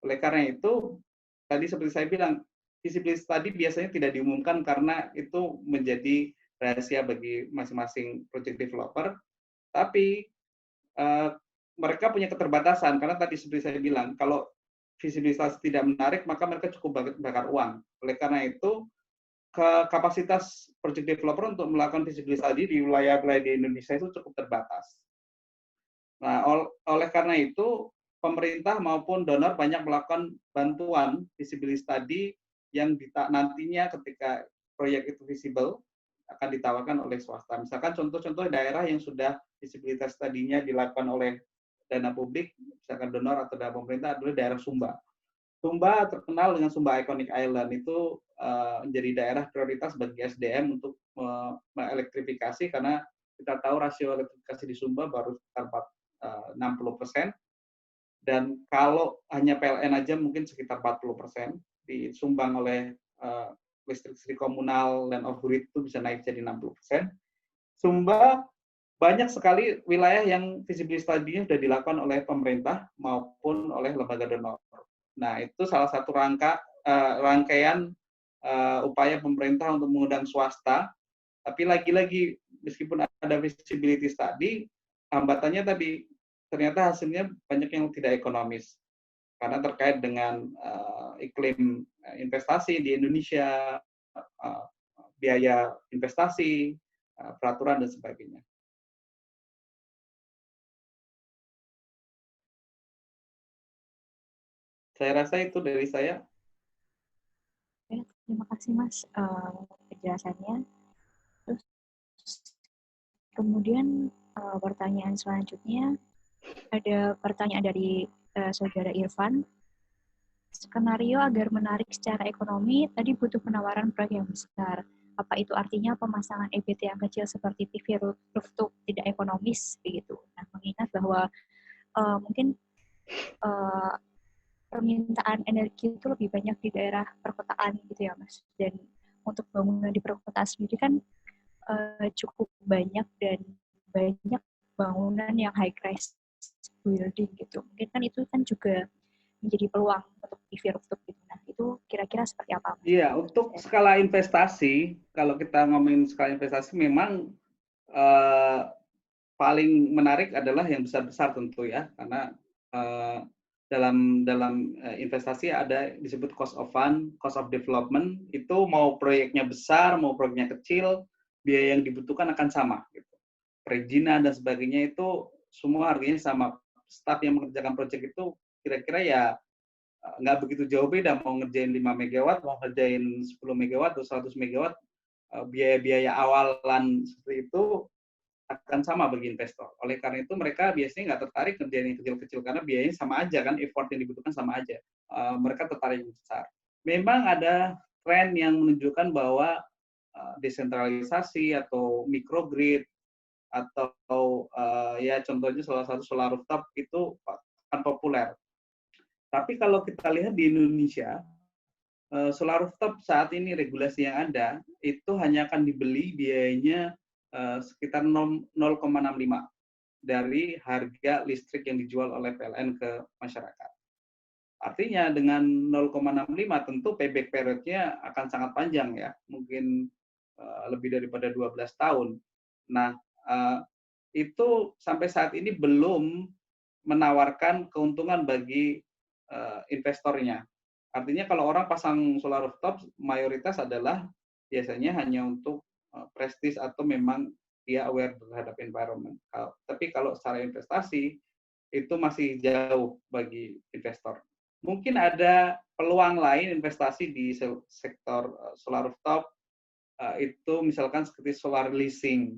Oleh karena itu, tadi seperti saya bilang, feasibility study biasanya tidak diumumkan karena itu menjadi rahasia bagi masing-masing project developer, tapi mereka punya keterbatasan karena tadi seperti saya bilang, kalau visibilitas tidak menarik, maka mereka cukup bakar uang. Oleh karena itu, kapasitas project developer untuk melakukan visibility study di wilayah-wilayah di Indonesia itu cukup terbatas. Nah, oleh karena itu, pemerintah maupun donor banyak melakukan bantuan visibility study yang nantinya ketika proyek itu visible akan ditawarkan oleh swasta. Misalkan contoh-contoh daerah yang sudah visibility study-nya dilakukan oleh dana publik, misalkan donor atau dana pemerintah, adalah daerah Sumba. Sumba terkenal dengan Sumba Iconic Island, itu menjadi daerah prioritas bagi SDM untuk mengelektrifikasi, karena kita tahu rasio elektrifikasi di Sumba baru sekitar 60%, dan kalau hanya PLN aja mungkin sekitar 40%, disumbang oleh listrik komunal dan off-grid itu bisa naik jadi 60%. Sumba banyak sekali wilayah yang visibility study-nya sudah dilakukan oleh pemerintah maupun oleh lembaga donor. Nah, itu salah satu rangkaian upaya pemerintah untuk mengundang swasta. Tapi lagi-lagi, meskipun ada visibility study, hambatannya tadi ternyata hasilnya banyak yang tidak ekonomis karena terkait dengan iklim investasi di Indonesia, biaya investasi, peraturan dan sebagainya. Saya rasa itu dari saya. Oke, terima kasih Mas penjelasannya. Terus kemudian pertanyaan selanjutnya, ada pertanyaan dari saudara Irfan. Skenario agar menarik secara ekonomi tadi butuh penawaran proyek yang besar. Apa itu artinya pemasangan EBT yang kecil seperti PV rooftop tidak ekonomis begitu? Nah, mengingat bahwa mungkin permintaan energi itu lebih banyak di daerah perkotaan gitu ya Mas. Dan untuk bangunan di perkotaan sendiri kan cukup banyak dan banyak bangunan yang high rise building gitu. Mungkin kan itu kan juga menjadi peluang untuk PV rooftop gitu. Nah, itu kira-kira seperti apa? Iya, untuk skala investasi, kalau kita ngomongin skala investasi memang paling menarik adalah yang besar-besar tentu ya, karena dalam investasi ada disebut cost of fund, cost of development, itu mau proyeknya besar, mau proyeknya kecil, biaya yang dibutuhkan akan sama. Gitu. Perizinan dan sebagainya itu semua harganya sama. Staf yang mengerjakan proyek itu kira-kira ya nggak begitu jauh beda, mau ngerjain 5 megawatt, mau ngerjain 10 megawatt atau 100 megawatt, biaya-biaya awalan seperti itu akan sama bagi investor. Oleh karena itu mereka biasanya nggak tertarik ngerjain yang kecil-kecil karena biayanya sama aja kan, effort yang dibutuhkan sama aja. Mereka tertarik yang besar. Memang ada tren yang menunjukkan bahwa desentralisasi atau microgrid atau ya contohnya salah satu solar rooftop itu populer. Tapi kalau kita lihat di Indonesia, solar rooftop saat ini regulasi yang ada itu hanya akan dibeli biayanya sekitar 0,65 dari harga listrik yang dijual oleh PLN ke masyarakat. Artinya dengan 0,65 tentu payback period-nya akan sangat panjang ya, mungkin lebih daripada 12 tahun. Nah, itu sampai saat ini belum menawarkan keuntungan bagi investornya. Artinya kalau orang pasang solar rooftop mayoritas adalah biasanya hanya untuk prestis atau memang dia aware terhadap environment. Tapi kalau secara investasi itu masih jauh bagi investor. Mungkin ada peluang lain investasi di sektor solar rooftop, itu misalkan seperti solar leasing.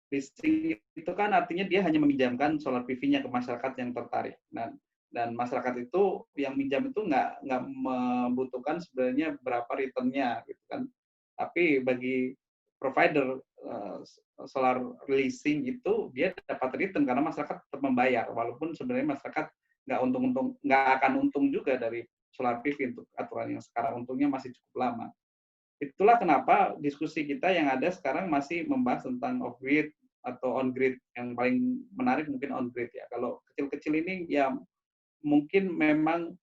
Leasing itu kan artinya dia hanya meminjamkan solar PV-nya ke masyarakat yang tertarik. Dan masyarakat itu yang minjam itu nggak membutuhkan sebenarnya berapa return-nya gitu kan. Tapi bagi provider solar leasing itu dia dapat return karena masyarakat tetap membayar walaupun sebenarnya masyarakat nggak akan untung juga dari solar PV untuk aturan yang sekarang untungnya masih cukup lama. Itulah kenapa diskusi kita yang ada sekarang masih membahas tentang off grid atau on grid. Yang paling menarik mungkin on grid ya. Kalau kecil-kecil ini ya mungkin memang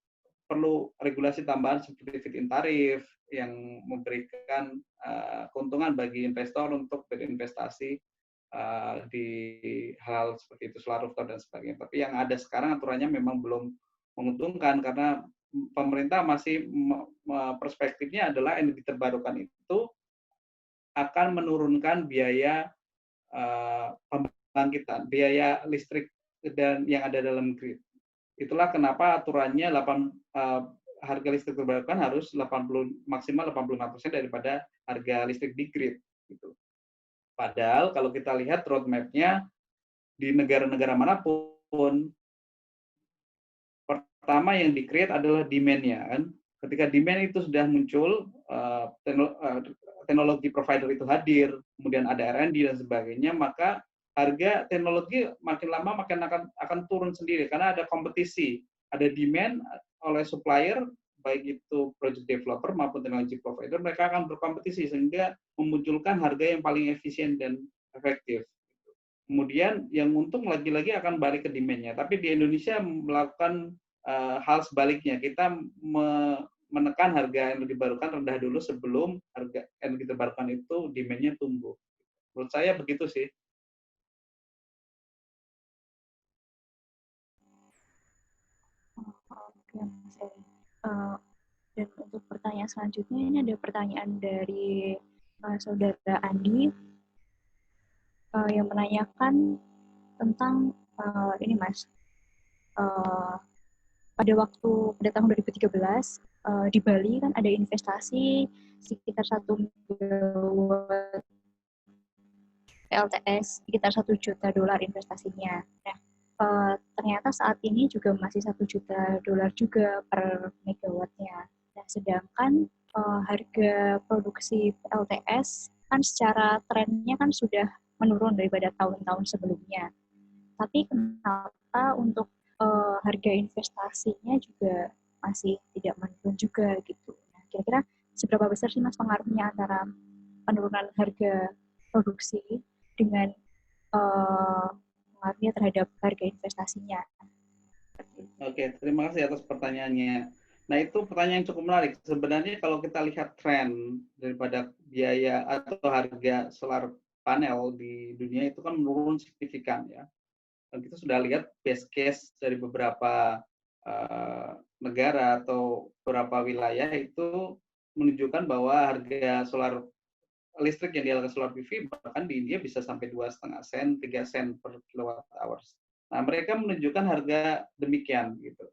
perlu regulasi tambahan seperti feed-in tarif yang memberikan keuntungan bagi investor untuk berinvestasi di hal seperti itu, solar rooftop dan sebagainya. Tapi yang ada sekarang aturannya memang belum menguntungkan karena pemerintah masih perspektifnya adalah energi terbarukan itu akan menurunkan biaya pembangkitan, biaya listrik dan yang ada dalam grid. Itulah kenapa aturannya harga listrik terbarukan harus maksimal 85% daripada harga listrik di grid. Gitu. Padahal kalau kita lihat roadmap-nya di negara-negara manapun, pertama yang di-create adalah demand-nya kan. Ketika demand itu sudah muncul, teknologi provider itu hadir, kemudian ada R&D dan sebagainya, maka harga teknologi makin lama makin akan turun sendiri karena ada kompetisi, ada demand oleh supplier, baik itu project developer maupun teknologi provider, mereka akan berkompetisi sehingga memunculkan harga yang paling efisien dan efektif. Kemudian yang untung lagi-lagi akan balik ke demand-nya. Tapi di Indonesia melakukan hal sebaliknya. Kita menekan harga energi terbarukan rendah dulu sebelum harga energi terbarukan itu demand-nya tumbuh. Menurut saya begitu sih. Oke, Mas Eri. Dan untuk pertanyaan selanjutnya, ini ada pertanyaan dari saudara Andi yang menanyakan tentang ini Mas, pada tahun 2013 di Bali kan ada investasi sekitar 1 megawatt PLTS, sekitar $1 juta investasinya. Nah, ternyata saat ini juga masih $1 juta juga per megawattnya. Nah, sedangkan harga produksi PLTS kan secara trennya kan sudah menurun daripada tahun-tahun sebelumnya. Tapi kenapa untuk harga investasinya juga masih tidak menurun juga gitu. Nah, kira-kira seberapa besar sih Mas pengaruhnya antara penurunan harga produksi dengan pengaruhnya terhadap harga investasinya? Oke, terima kasih atas pertanyaannya. Nah, itu pertanyaan yang cukup menarik. Sebenarnya kalau kita lihat tren daripada biaya atau harga solar panel di dunia itu kan menurun signifikan ya. Dan kita sudah lihat best case dari beberapa negara atau beberapa wilayah itu menunjukkan bahwa harga solar listrik yang dihasilkan solar PV bahkan di India bisa sampai 2,5 sen, 3 sen per kilowatt hours. Nah, mereka menunjukkan harga demikian gitu.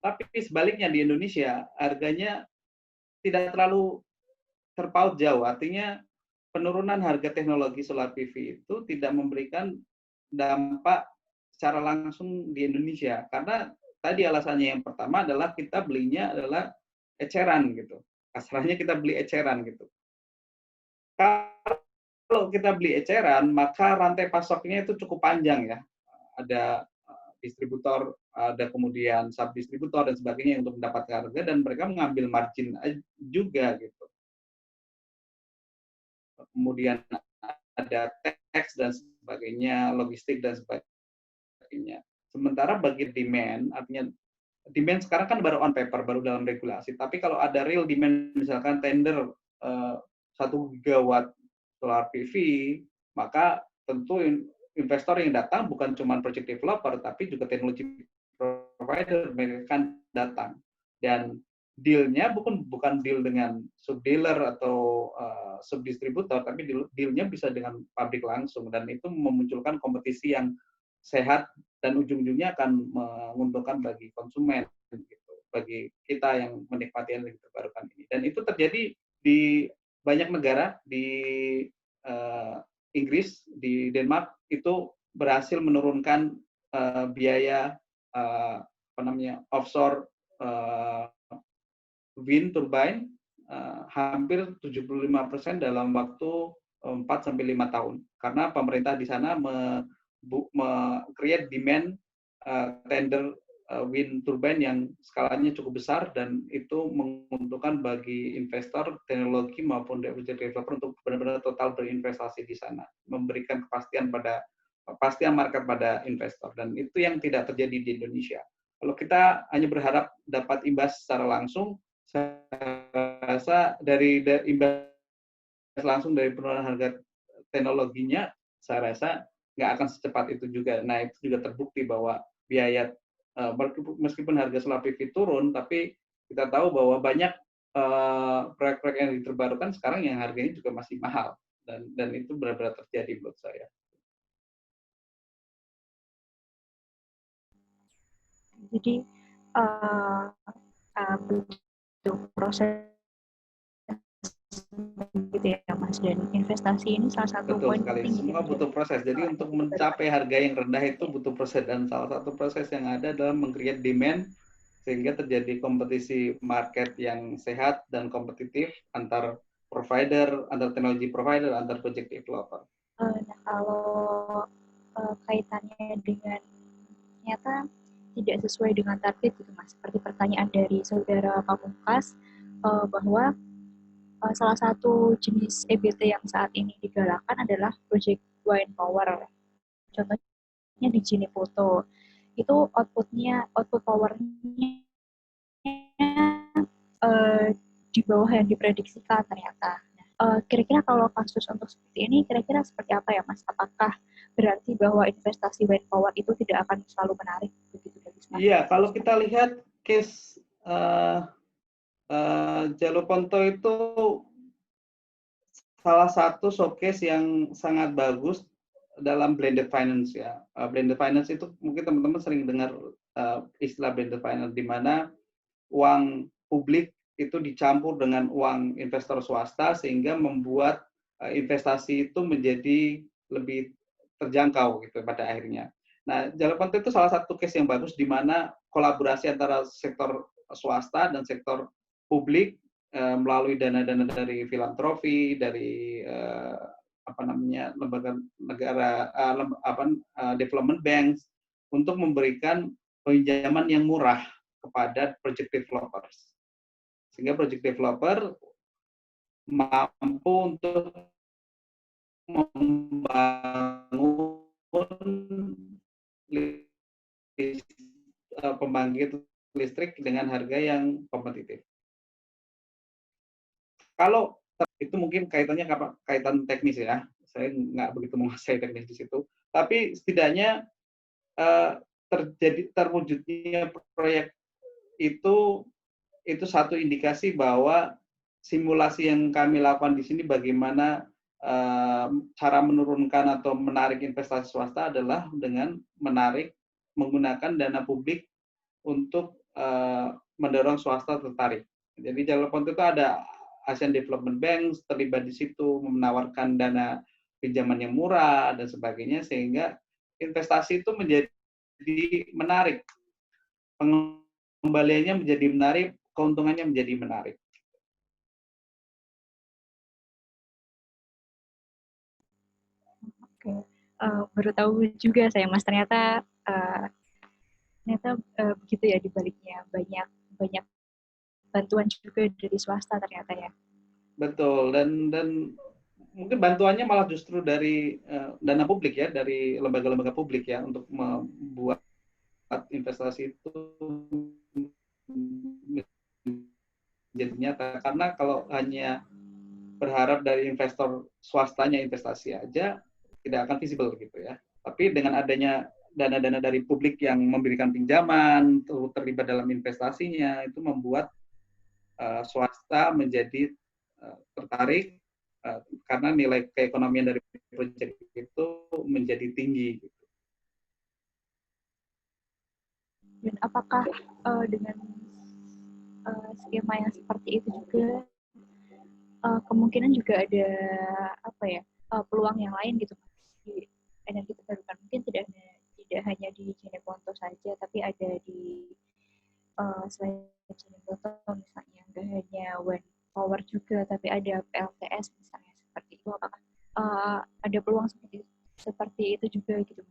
Tapi sebaliknya di Indonesia harganya tidak terlalu terpaut jauh. Artinya penurunan harga teknologi solar PV itu tidak memberikan dampak secara langsung di Indonesia karena tadi alasannya yang pertama adalah kita belinya adalah eceran gitu. Kasarnya kita beli eceran gitu. Kalau kita beli eceran maka rantai pasoknya itu cukup panjang ya. Ada distributor, ada kemudian subdistributor dan sebagainya untuk mendapatkan harga, dan mereka mengambil margin juga gitu. Kemudian ada tax dan sebagainya, logistik dan sebagainya. Sementara bagi demand, artinya demand sekarang kan baru on paper, baru dalam regulasi. Tapi kalau ada real demand, misalkan tender 1 gigawatt solar PV, maka tentu investor yang datang bukan cuma project developer, tapi juga teknologi provider mereka akan datang. Dan deal-nya bukan deal dengan subdealer atau subdistributor, tapi deal-nya bisa dengan pabrik langsung, dan itu memunculkan kompetisi yang sehat dan ujung-ujungnya akan menguntungkan bagi konsumen gitu, bagi kita yang menikmati energi terbarukan ini. Dan itu terjadi di banyak negara, di Inggris, di Denmark itu berhasil menurunkan biaya offshore wind turbine hampir 75% dalam waktu 4 sampai 5 tahun, karena pemerintah di sana create demand tender wind turbine yang skalanya cukup besar, dan itu menguntungkan bagi investor teknologi maupun developer untuk benar-benar total berinvestasi di sana, memberikan kepastian market pada investor, dan itu yang tidak terjadi di Indonesia. Kalau kita hanya berharap dapat imbas secara langsung, saya rasa dari imbas langsung dari penurunan harga teknologinya, saya rasa nggak akan secepat itu juga. Nah, itu juga terbukti bahwa biaya meskipun harga solar PV turun, tapi kita tahu bahwa banyak proyek-proyek yang terbarukan sekarang yang harganya juga masih mahal, dan itu benar-benar terjadi menurut saya. Jadi butuh proses gitu ya Mas, dan investasi ini salah satu Betul poin sekali, penting gitu semua butuh proses. Jadi untuk mencapai harga yang rendah itu butuh proses, dan salah satu proses yang ada adalah meng-create demand sehingga terjadi kompetisi market yang sehat dan kompetitif antar provider, antar teknologi provider, antar project developer. Nah, kalau kaitannya dengan ternyata tidak sesuai dengan target gitu Mas, seperti pertanyaan dari saudara Pamungkas bahwa salah satu jenis EBT yang saat ini digalakkan adalah Project Wind Power. Contohnya di Jinipoto, itu output powernya di bawah yang diprediksikan ternyata. Kira-kira kalau kasus untuk seperti ini, kira-kira seperti apa ya Mas? Apakah berarti bahwa investasi wind power itu tidak akan selalu menarik begitu dari Iya, kalau kita lihat case Jaloponto itu salah satu showcase yang sangat bagus dalam blended finance ya. Blended finance itu mungkin teman-teman sering dengar istilah blended finance, di mana uang publik itu dicampur dengan uang investor swasta sehingga membuat investasi itu menjadi lebih terjangkau gitu pada akhirnya. Nah, Jaloponto itu salah satu case yang bagus di mana kolaborasi antara sektor swasta dan sektor publik melalui dana-dana dari filantropi, dari lembaga negara, development banks, untuk memberikan pinjaman yang murah kepada project developers, sehingga project developer mampu untuk membangun pembangkit listrik dengan harga yang kompetitif. Kalau itu mungkin kaitannya kaitan teknis ya, saya nggak begitu menguasai teknis di situ, tapi setidaknya terwujudnya proyek itu satu indikasi bahwa simulasi yang kami lakukan di sini bagaimana cara menurunkan atau menarik investasi swasta adalah dengan menggunakan dana publik untuk mendorong swasta tertarik. Jadi Jaloponto itu ada Asian Development Bank terlibat di situ, menawarkan dana pinjaman yang murah dan sebagainya, sehingga investasi itu menjadi menarik, pengembaliannya menjadi menarik, keuntungannya menjadi menarik. Oke, baru tahu juga saya Mas, ternyata Ternyata begitu ya dibaliknya, banyak banyak bantuan juga dari swasta ternyata ya. Betul, dan mungkin bantuannya malah justru dari dana publik ya, dari lembaga-lembaga publik ya untuk membuat investasi itu menjadi nyata. Karena kalau hanya berharap dari investor swastanya investasi aja tidak akan visible gitu ya. Tapi dengan adanya dana-dana dari publik yang memberikan pinjaman, terlibat dalam investasinya, itu membuat swasta menjadi tertarik karena nilai keekonomian dari proyek itu menjadi tinggi. Dan apakah dengan skema yang seperti itu juga kemungkinan juga ada apa ya peluang yang lain gitu di energi terbarukan, mungkin tidak hanya di Jeneponto saja, tapi ada di selain Jeneponto misalnya, nggak hanya wind power juga, tapi ada PLTS misalnya seperti itu. Apakah ada peluang seperti itu juga gitu?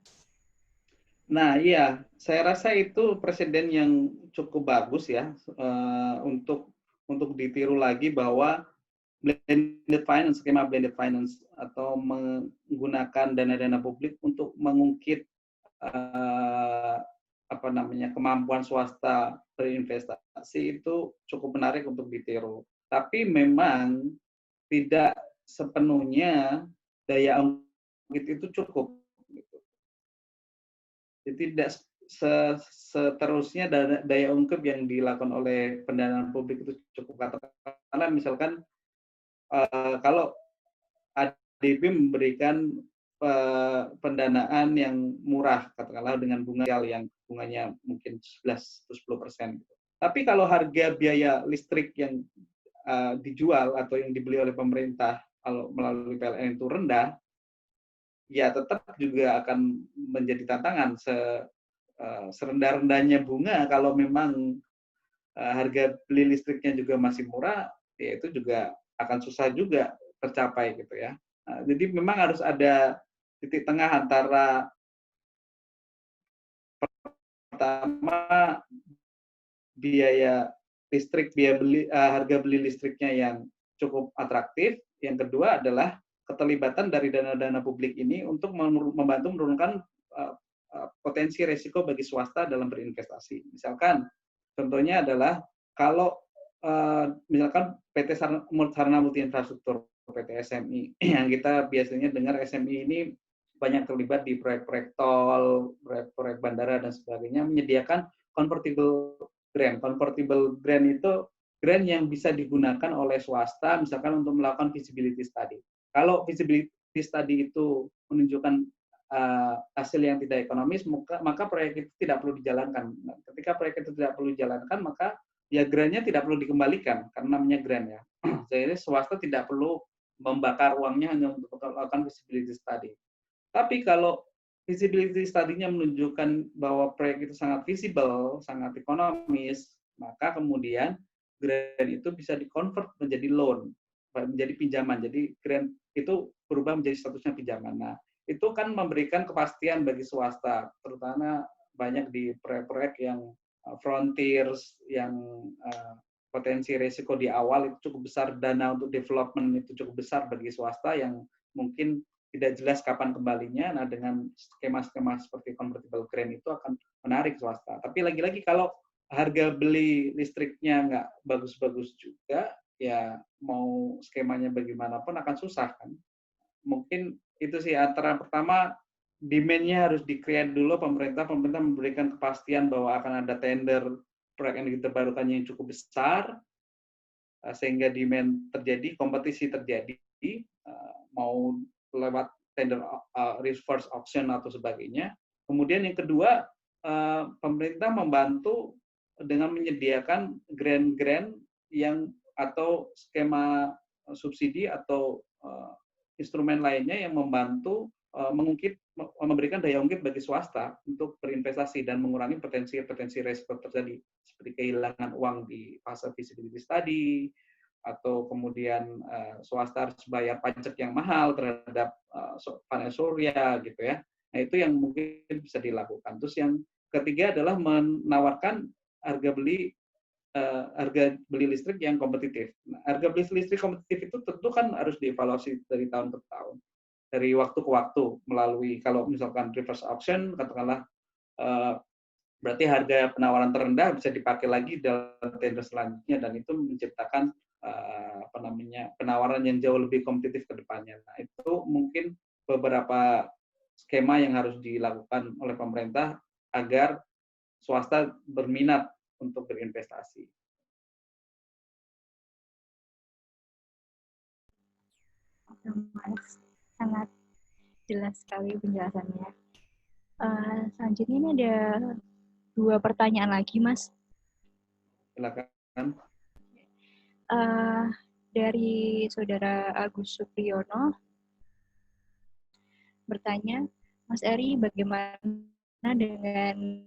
Nah, iya, saya rasa itu presiden yang cukup bagus ya untuk ditiru lagi bahwa blended finance, skema blended finance atau menggunakan dana-dana publik untuk mengungkit apa namanya kemampuan swasta berinvestasi itu cukup menarik untuk ditiru. Tapi memang tidak sepenuhnya daya ungkit itu cukup. Gitu. Jadi tidak seterusnya daya ungkit yang dilakukan oleh pendanaan publik itu cukup. Karena misalkan kalau ADB memberikan pendanaan yang murah, katakanlah dengan bunga yang bunganya mungkin 11-10%. Tapi kalau harga biaya listrik yang dijual atau yang dibeli oleh pemerintah kalau melalui PLN itu rendah, ya tetap juga akan menjadi tantangan serendah-rendahnya bunga kalau memang harga beli listriknya juga masih murah, ya itu juga akan susah juga tercapai gitu ya. Nah, jadi memang harus ada titik tengah antara pertama biaya listrik, harga beli listriknya yang cukup atraktif. Yang kedua adalah keterlibatan dari dana-dana publik ini untuk membantu menurunkan potensi resiko bagi swasta dalam berinvestasi. Misalkan contohnya adalah kalau misalkan PT Sarana Multi Infrastruktur PT SMI yang kita biasanya dengar SMI ini banyak terlibat di proyek-proyek tol, proyek-proyek bandara dan sebagainya, menyediakan convertible grant. Convertible grant itu grant yang bisa digunakan oleh swasta misalkan untuk melakukan feasibility study. Kalau feasibility study itu menunjukkan hasil yang tidak ekonomis, maka proyek itu tidak perlu dijalankan. Nah, ketika proyek itu tidak perlu dijalankan, maka ya grant-nya tidak perlu dikembalikan karena namanya grant ya. Jadi swasta tidak perlu membakar uangnya hanya untuk melakukan feasibility study. Tapi kalau feasibility study-nya menunjukkan bahwa proyek itu sangat visible, sangat ekonomis, maka kemudian grant itu bisa di-convert menjadi loan, menjadi pinjaman. Jadi grant itu berubah menjadi statusnya pinjaman. Nah, itu kan memberikan kepastian bagi swasta, terutama banyak di proyek-proyek yang frontiers, yang potensi risiko di awal itu cukup besar, dana untuk development itu cukup besar bagi swasta yang mungkin tidak jelas kapan kembalinya. Nah, dengan skema-skema seperti convertible grant itu akan menarik swasta. Tapi lagi-lagi kalau harga beli listriknya nggak bagus-bagus juga, ya mau skemanya bagaimanapun akan susah kan. Mungkin itu sih antara pertama demand-nya harus di-create dulu pemerintah memberikan kepastian bahwa akan ada tender proyek energi terbarukan yang cukup besar sehingga demand terjadi, kompetisi terjadi, mau lewat tender reverse auction atau sebagainya. Kemudian yang kedua, pemerintah membantu dengan menyediakan grant-grant yang atau skema subsidi atau instrumen lainnya yang membantu memberikan daya ungkit bagi swasta untuk berinvestasi dan mengurangi potensi risiko terjadi seperti kehilangan uang di fase feasibility study atau kemudian swasta harus bayar pajak yang mahal terhadap panel surya gitu ya. Nah, itu yang mungkin bisa dilakukan. Terus yang ketiga adalah menawarkan harga beli listrik yang kompetitif. Nah, harga beli listrik kompetitif itu tentu kan harus dievaluasi dari tahun ke tahun, dari waktu ke waktu melalui kalau misalkan reverse auction, katakanlah berarti harga penawaran terendah bisa dipakai lagi dalam tender selanjutnya dan itu menciptakan penawaran yang jauh lebih kompetitif ke depannya. Nah, itu mungkin beberapa skema yang harus dilakukan oleh pemerintah agar swasta berminat untuk berinvestasi. Mas, sangat jelas sekali penjelasannya. Selanjutnya ini ada 2 pertanyaan lagi, Mas. Silakan. Dari Saudara Agus Supriyono bertanya, Mas Eri, bagaimana dengan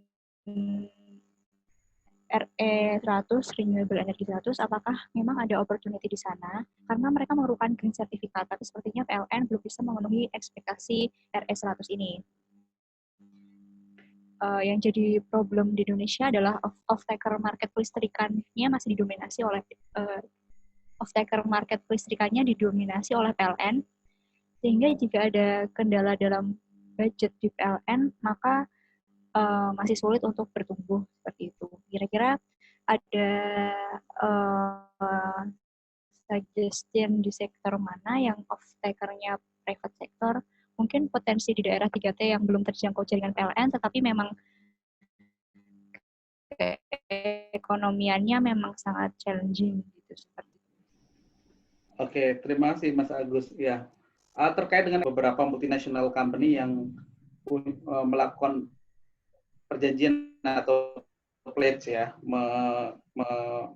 RE100, Renewable Energy 100, apakah memang ada opportunity di sana? Karena mereka memerlukan green certificate, tapi sepertinya PLN belum bisa memenuhi ekspektasi RE100 ini. Yang jadi problem di Indonesia adalah off-taker market kelistrikannya masih didominasi oleh PLN, sehingga jika ada kendala dalam budget di PLN, maka masih sulit untuk bertumbuh seperti itu. Kira-kira ada suggestion di sektor mana yang off-takernya private sector, mungkin potensi di daerah 3T yang belum terjangkau jaringan PLN, tetapi memang ekonomiannya memang sangat challenging gitu seperti itu. Oke, terima kasih Mas Agus. Ya, terkait dengan beberapa multinational company yang melakukan perjanjian atau pledge ya,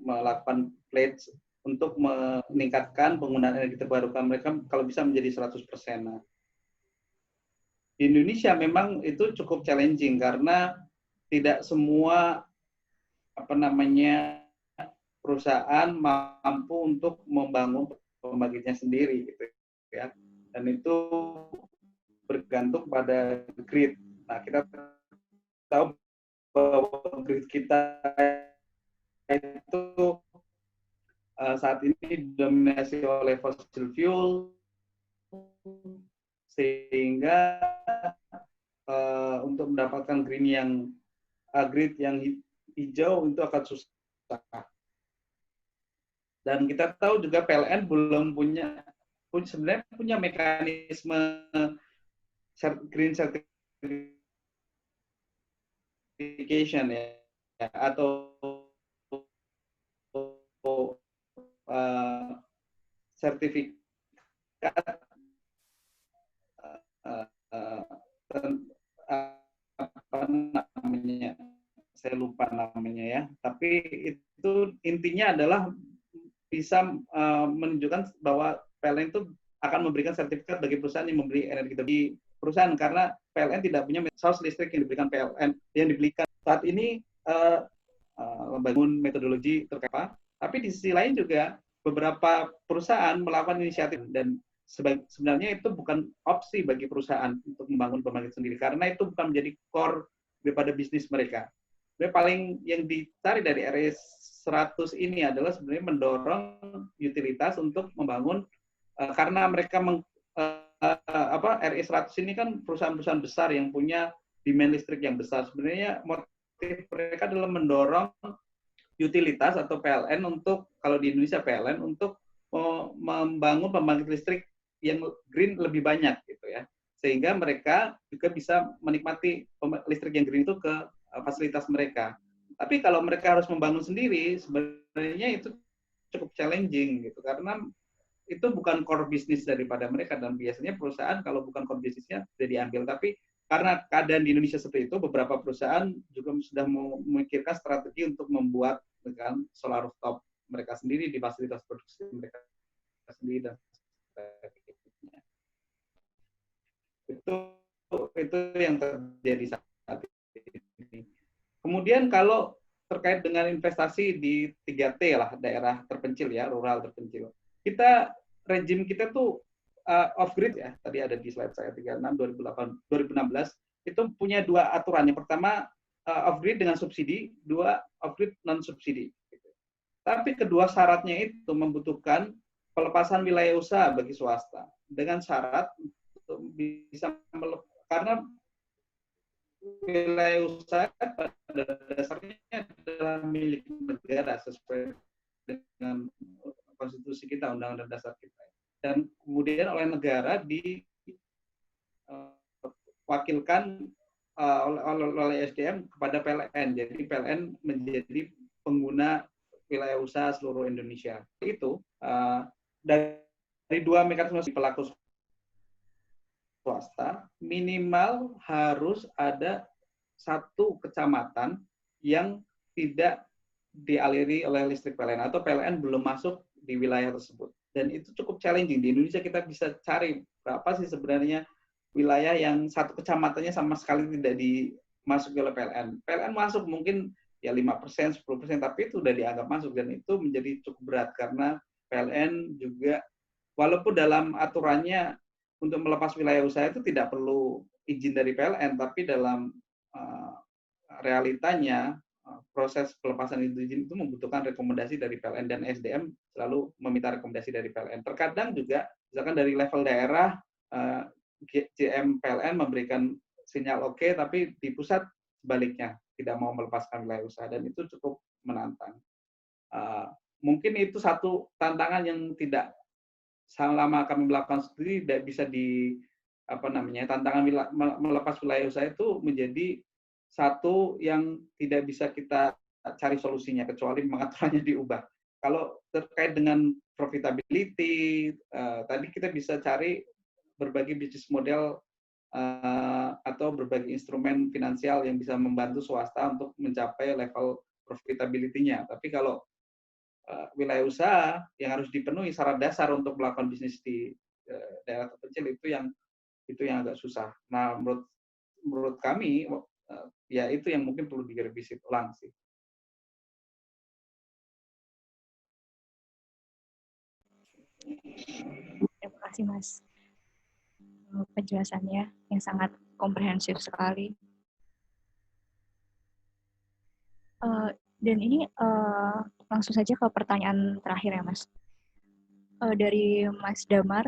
melakukan pledge untuk meningkatkan penggunaan energi terbarukan mereka kalau bisa menjadi 100%. Nah, di Indonesia memang itu cukup challenging karena tidak semua perusahaan mampu untuk membangun pembangkitnya sendiri gitu ya. Dan itu bergantung pada grid. Nah, kita tahu bahwa grid kita itu saat ini didominasi oleh fossil fuel, sehingga untuk mendapatkan grid yang hijau itu akan susah. Dan kita tahu juga PLN belum sebenarnya punya mekanisme green certification ya, atau sertifikat apa namanya, saya lupa namanya ya, tapi itu intinya adalah bisa menunjukkan bahwa PLN itu akan memberikan sertifikat bagi perusahaan yang membeli energi dari perusahaan, karena PLN tidak punya source listrik yang diberikan PLN yang dibelikan saat ini membangun metodologi terkait apa. Tapi di sisi lain juga beberapa perusahaan melakukan inisiatif dan sebenarnya itu bukan opsi bagi perusahaan untuk membangun pembangkit sendiri karena itu bukan menjadi core daripada bisnis mereka. Sebenarnya paling yang dicari dari RE100 ini adalah sebenarnya mendorong utilitas untuk membangun karena mereka RE100 ini kan perusahaan-perusahaan besar yang punya demand listrik yang besar. Sebenarnya motif mereka adalah mendorong utilitas atau PLN untuk, kalau di Indonesia PLN, untuk membangun pembangkit listrik yang green lebih banyak gitu ya, sehingga mereka juga bisa menikmati listrik yang green itu ke fasilitas mereka. Tapi kalau mereka harus membangun sendiri, sebenarnya itu cukup challenging gitu, karena itu bukan core bisnis daripada mereka, dan biasanya perusahaan kalau bukan core bisnisnya sudah diambil. Tapi karena keadaan di Indonesia seperti itu, beberapa perusahaan juga sudah memikirkan strategi untuk membuat solar rooftop mereka sendiri di fasilitas produksi mereka sendiri dan sebagainya. Itu yang terjadi saat ini. Kemudian kalau terkait dengan investasi di 3T lah, daerah terpencil ya, rural terpencil. Rejim kita tuh off grid ya. Tadi ada di slide saya 36 2016 itu punya 2 aturan. Yang pertama off-grid dengan subsidi, 2 off-grid non-subsidi. Tapi kedua syaratnya itu membutuhkan pelepasan wilayah usaha bagi swasta dengan syarat untuk bisa karena wilayah usaha pada dasarnya adalah milik negara sesuai dengan konstitusi kita, undang-undang dasar kita. Dan kemudian oleh negara diwakilkan oleh SDM kepada PLN. Jadi PLN menjadi pengguna wilayah usaha seluruh Indonesia. Itu dari 2 mekanisme pelaku swasta, minimal harus ada 1 kecamatan yang tidak dialiri oleh listrik PLN atau PLN belum masuk di wilayah tersebut. Dan itu cukup challenging. Di Indonesia kita bisa cari berapa sih sebenarnya wilayah yang 1 kecamatannya sama sekali tidak dimasuki oleh PLN. PLN masuk mungkin ya 5%, 10%, tapi itu sudah dianggap masuk dan itu menjadi cukup berat karena PLN juga walaupun dalam aturannya untuk melepas wilayah usaha itu tidak perlu izin dari PLN, tapi dalam realitanya proses pelepasan izin itu membutuhkan rekomendasi dari PLN dan SDM selalu meminta rekomendasi dari PLN. Terkadang juga misalkan dari level daerah GM PLN memberikan sinyal oke, tapi di pusat sebaliknya tidak mau melepaskan wilayah usaha dan itu cukup menantang. Mungkin itu satu tantangan yang tidak selama kami melakukan studi tidak bisa tantangan melepas wilayah usaha itu menjadi satu yang tidak bisa kita cari solusinya kecuali mengaturannya diubah. Kalau terkait dengan profitability, tadi kita bisa cari berbagai bisnis model atau berbagai instrumen finansial yang bisa membantu swasta untuk mencapai level profitability-nya. Tapi kalau wilayah usaha yang harus dipenuhi syarat dasar untuk melakukan bisnis di daerah terpencil itu yang agak susah. Nah, menurut kami ya itu yang mungkin perlu direvisi ulang sih. Terima kasih Mas penjelasannya yang sangat komprehensif sekali. Dan ini langsung saja ke pertanyaan terakhir ya Mas. Dari Mas Damar.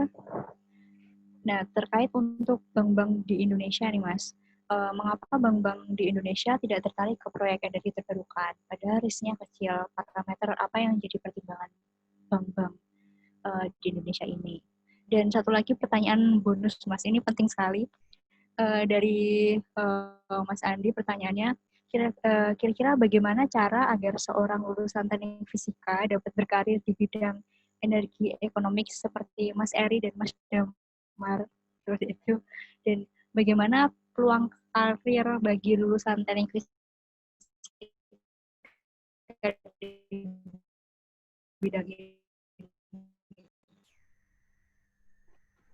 Nah, terkait untuk bank-bank di Indonesia nih Mas, mengapa bank-bank di Indonesia tidak tertarik ke proyek energi terbarukan? Padahal risknya kecil, parameter apa yang jadi pertimbangan bank-bank di Indonesia ini? Dan satu lagi pertanyaan bonus Mas, ini penting sekali. Dari Mas Andi pertanyaannya, kira-kira bagaimana cara agar seorang lulusan teknik fisika dapat berkarir di bidang energi ekonomik seperti Mas Eri dan Mas Damar seperti itu, dan bagaimana peluang karir bagi lulusan teknik fisika di bidang ini?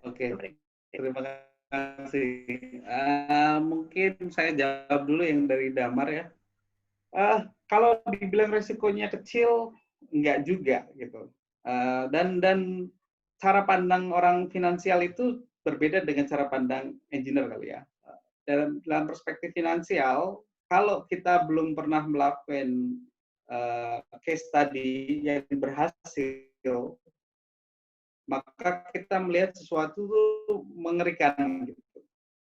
Oke, terima kasih. Mungkin saya jawab dulu yang dari Damar ya. Kalau dibilang resikonya kecil, enggak juga gitu. Dan cara pandang orang finansial itu berbeda dengan cara pandang engineer kali ya. Dalam perspektif finansial, kalau kita belum pernah melakukan case study yang berhasil, maka kita melihat sesuatu itu mengerikan, gitu,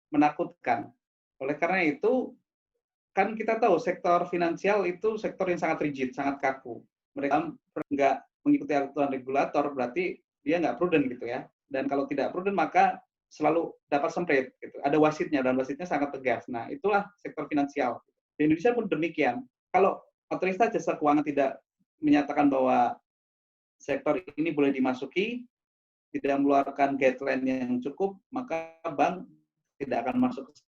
menakutkan. Oleh karena itu, kan kita tahu sektor finansial itu sektor yang sangat rigid, sangat kaku. Mereka nggak mengikuti aturan regulator, berarti dia nggak prudent gitu ya. Dan kalau tidak prudent, maka selalu dapat semprit. Gitu. Ada wasitnya, dan wasitnya sangat tegas. Nah, itulah sektor finansial. Di Indonesia pun demikian. Kalau otoritas jasa keuangan tidak menyatakan bahwa sektor ini boleh dimasuki, tidak mengeluarkan guideline yang cukup, maka bank tidak akan masuk ke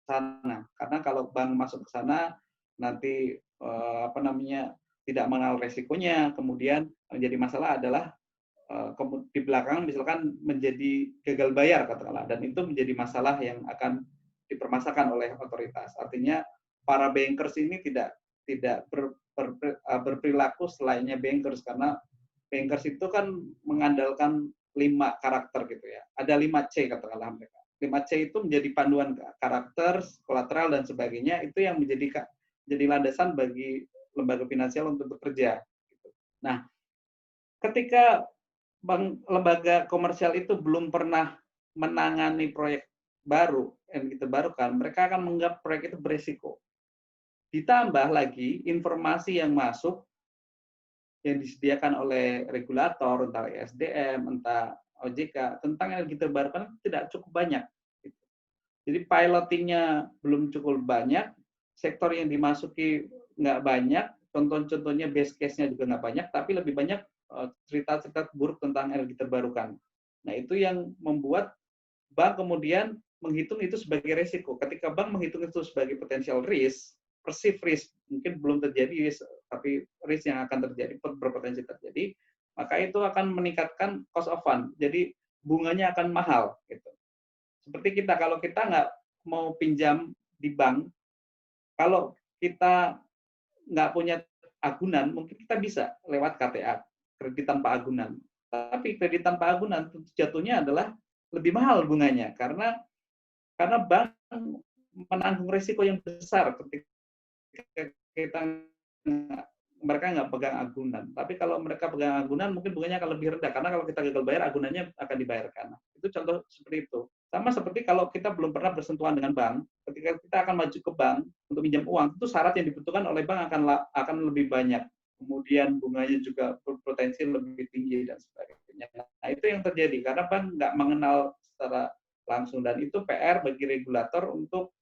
sana. Karena kalau bank masuk ke sana, nanti tidak mengenal resikonya, kemudian menjadi masalah adalah di belakang misalkan menjadi gagal bayar katakanlah, dan itu menjadi masalah yang akan dipermasalahkan oleh otoritas. Artinya para bankers ini tidak berperilaku selainnya bankers, karena bankers itu kan mengandalkan 5 karakter gitu ya. Ada 5C katakanlah mereka. 5C itu menjadi panduan karakter, kolateral dan sebagainya, itu yang menjadi jadi landasan bagi lembaga finansial untuk bekerja. Nah, ketika lembaga komersial itu belum pernah menangani proyek baru yang diterbarukan, mereka akan menganggap proyek itu berisiko. Ditambah lagi informasi yang masuk yang disediakan oleh regulator, entah ESDM, entah OJK, tentang energi terbarukan tidak cukup banyak. Jadi pilotingnya belum cukup banyak, sektor yang dimasuki nggak banyak, contoh-contohnya base case-nya juga nggak banyak, tapi lebih banyak cerita-cerita buruk tentang energi terbarukan. Nah, itu yang membuat bank kemudian menghitung itu sebagai risiko. Ketika bank menghitung itu sebagai potensial risk, perceived risk, mungkin belum terjadi, tapi risk yang akan terjadi, berpotensi terjadi, maka itu akan meningkatkan cost of fund. Jadi bunganya akan mahal. Gitu. Seperti kita, kalau kita nggak mau pinjam di bank, kalau kita nggak punya agunan, mungkin kita bisa lewat KTA, kredit tanpa agunan. Tapi kredit tanpa agunan jatuhnya adalah lebih mahal bunganya, karena bank menanggung risiko yang besar ketika kita mereka nggak pegang agunan. Tapi kalau mereka pegang agunan, mungkin bunganya akan lebih rendah. Karena kalau kita gagal bayar, agunannya akan dibayarkan. Itu contoh seperti itu. Sama seperti kalau kita belum pernah bersentuhan dengan bank, ketika kita akan maju ke bank untuk pinjam uang, itu syarat yang dibutuhkan oleh bank akan lebih banyak. Kemudian bunganya juga berpotensi lebih tinggi dan sebagainya. Nah, itu yang terjadi. Karena bank nggak mengenal secara langsung. Dan itu PR bagi regulator untuk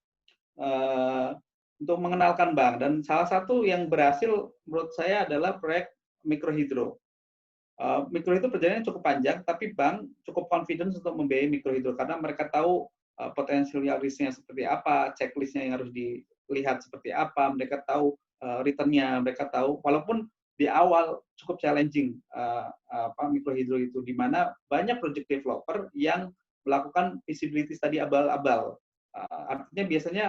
mengenalkan bank. Dan salah satu yang berhasil menurut saya adalah proyek mikrohidro. Mikrohidro perjalanannya cukup panjang, tapi bank cukup confidence untuk membiayai mikrohidro karena mereka tahu potensial risknya seperti apa, checklistnya yang harus dilihat seperti apa, mereka tahu return-nya, mereka tahu walaupun di awal cukup challenging mikrohidro itu, di mana banyak project developer yang melakukan feasibility study abal-abal. Artinya biasanya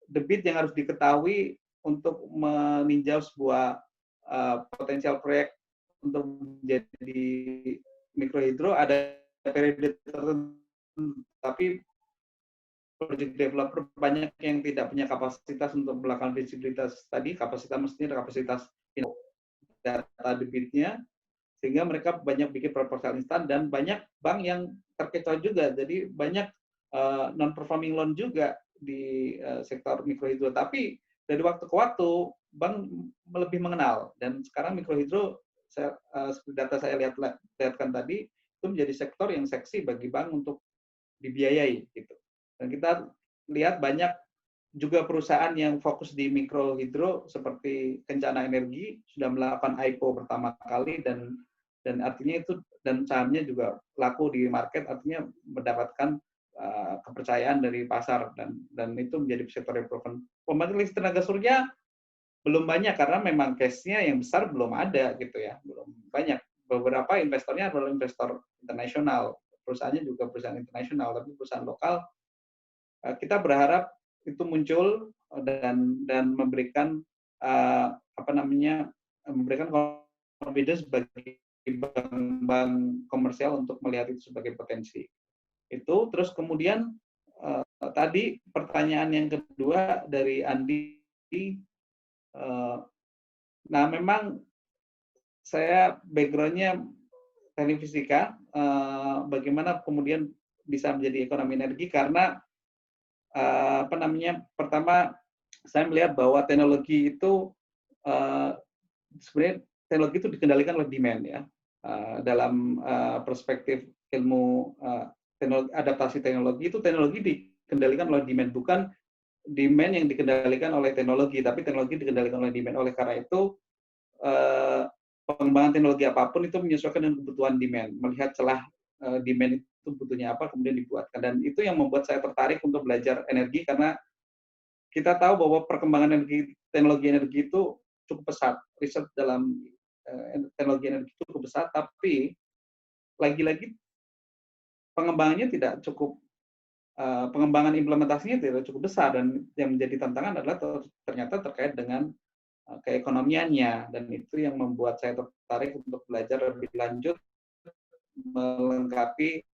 debit yang harus diketahui untuk meninjau sebuah potensial proyek untuk menjadi mikrohidro ada periode tertentu, tapi project developer banyak yang tidak punya kapasitas untuk melakukan visibilitas tadi, kapasitas mestinya kapasitas data debitnya, sehingga mereka banyak bikin proposal instan dan banyak bank yang terkecoh juga, jadi banyak non performing loan juga di sektor mikrohidro. Tapi dari waktu ke waktu bank lebih mengenal, dan sekarang mikrohidro seperti data saya lihatkan tadi itu menjadi sektor yang seksi bagi bank untuk dibiayai gitu. Dan kita lihat banyak juga perusahaan yang fokus di mikrohidro seperti Kencana Energi sudah melakukan IPO pertama kali, dan artinya itu, dan sahamnya juga laku di market, artinya mendapatkan kepercayaan dari pasar, dan itu menjadi sektor yang proven. Pembangkit listrik tenaga surya belum banyak karena memang case-nya yang besar belum ada gitu ya, belum banyak. Beberapa investornya adalah investor internasional, perusahaannya juga perusahaan internasional, tapi perusahaan lokal kita berharap itu muncul dan memberikan memberikan confidence bagi bank komersial untuk melihat itu sebagai potensi. Itu terus kemudian tadi pertanyaan yang kedua dari Andi, nah memang saya background-nya teknik fisika, bagaimana kemudian bisa menjadi ekonomi energi karena pertama saya melihat bahwa teknologi itu sebenarnya teknologi itu dikendalikan oleh demand ya, dalam perspektif ilmu adaptasi teknologi, itu teknologi dikendalikan oleh demand, bukan demand yang dikendalikan oleh teknologi, tapi teknologi dikendalikan oleh demand. Oleh karena itu pengembangan teknologi apapun itu menyesuaikan dengan kebutuhan demand, melihat celah demand itu butuhnya apa, kemudian dibuatkan. Dan itu yang membuat saya tertarik untuk belajar energi, karena kita tahu bahwa perkembangan teknologi energi itu cukup pesat, riset dalam teknologi energi cukup pesat, tapi lagi-lagi pengembangannya tidak cukup, pengembangan implementasinya tidak cukup besar, dan yang menjadi tantangan adalah ternyata terkait dengan keekonomiannya, dan itu yang membuat saya tertarik untuk belajar lebih lanjut, melengkapi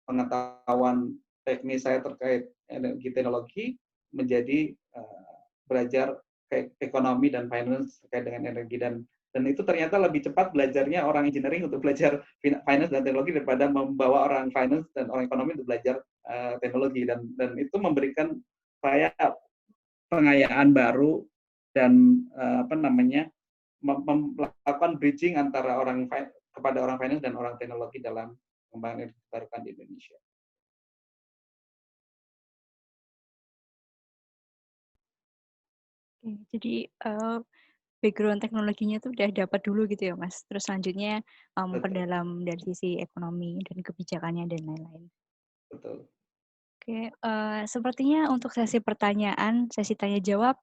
pengetahuan teknis saya terkait energi teknologi menjadi belajar ekonomi dan finance terkait dengan energi, dan itu ternyata lebih cepat belajarnya orang engineering untuk belajar finance dan teknologi daripada membawa orang finance dan orang ekonomi untuk belajar teknologi, dan itu memberikan saya pengayaan baru dan melakukan bridging antara kepada orang finance dan orang teknologi dalam pengembangan energi terbarukan di Indonesia. Oke, jadi background teknologinya tuh udah dapat dulu gitu ya Mas. Terus selanjutnya Betul, memperdalam dari sisi ekonomi dan kebijakannya dan lain-lain. betul. Oke, sepertinya untuk sesi pertanyaan, sesi tanya jawab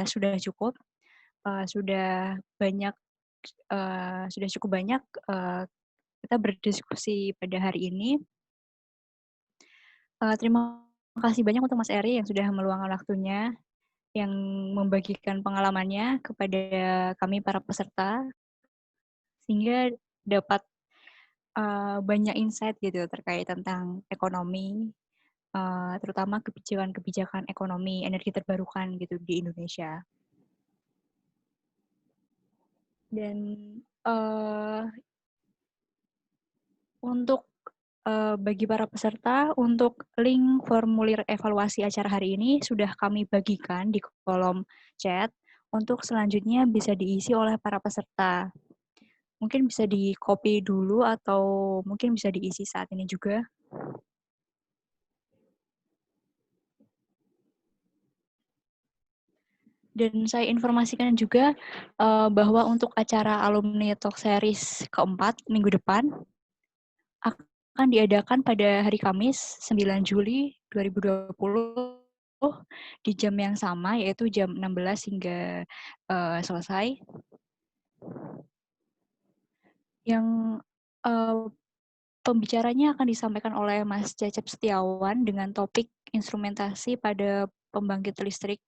sudah cukup, sudah banyak, sudah cukup banyak kita berdiskusi pada hari ini. Terima kasih banyak untuk Mas Eri yang sudah meluangkan waktunya, yang membagikan pengalamannya kepada kami para peserta, sehingga dapat banyak insight gitu terkait tentang ekonomi, terutama kebijakan-kebijakan ekonomi energi terbarukan gitu di Indonesia. Dan untuk bagi para peserta, untuk link formulir evaluasi acara hari ini sudah kami bagikan di kolom chat. Untuk selanjutnya bisa diisi oleh para peserta. Mungkin bisa di-copy dulu atau mungkin bisa diisi saat ini juga. Dan saya informasikan juga bahwa untuk acara Alumni Talk Series keempat minggu depan akan diadakan pada hari Kamis 9 Juli 2020 di jam yang sama, yaitu jam 16 hingga selesai. Yang pembicaranya akan disampaikan oleh Mas Cecep Setiawan dengan topik instrumentasi pada pembangkit listrik.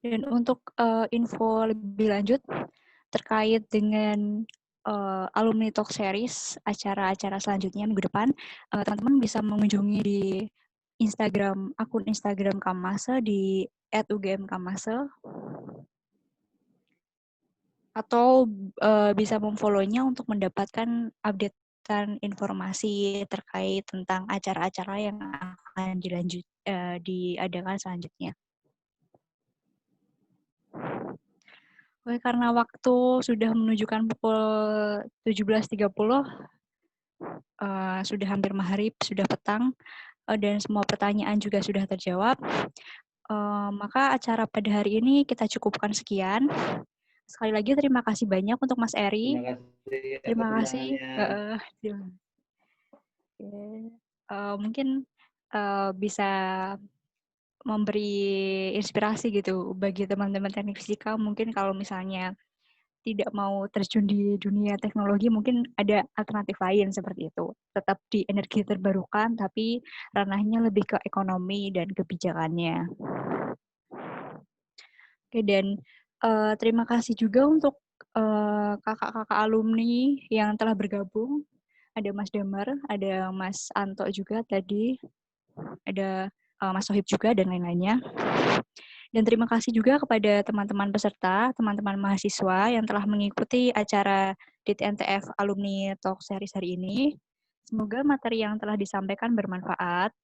Dan untuk info lebih lanjut terkait dengan Alumni Talk Series, acara-acara selanjutnya minggu depan, teman-teman bisa mengunjungi di akun Instagram Kamase di @ugmkamase, atau bisa memfollow-nya untuk mendapatkan updatean informasi terkait tentang acara-acara yang akan diadakan selanjutnya. Oke, karena waktu sudah menunjukkan pukul 17.30, sudah hampir maghrib, sudah petang, dan semua pertanyaan juga sudah terjawab, maka acara pada hari ini kita cukupkan sekian. Sekali lagi terima kasih banyak untuk Mas Eri. Terima kasih atas Terima kasih. undangannya. Mungkin bisa memberi inspirasi gitu bagi teman-teman teknik fisika, mungkin kalau misalnya tidak mau terjun di dunia teknologi, mungkin ada alternatif lain seperti itu. Tetap di energi terbarukan, tapi ranahnya lebih ke ekonomi dan kebijakannya. Oke, dan terima kasih juga untuk kakak-kakak alumni yang telah bergabung. Ada Mas Damar, ada Mas Anto juga tadi, ada Mas Sohib juga, dan lain-lainnya. Dan terima kasih juga kepada teman-teman peserta, teman-teman mahasiswa yang telah mengikuti acara DTNTF Alumni Talk Series hari ini. Semoga materi yang telah disampaikan bermanfaat.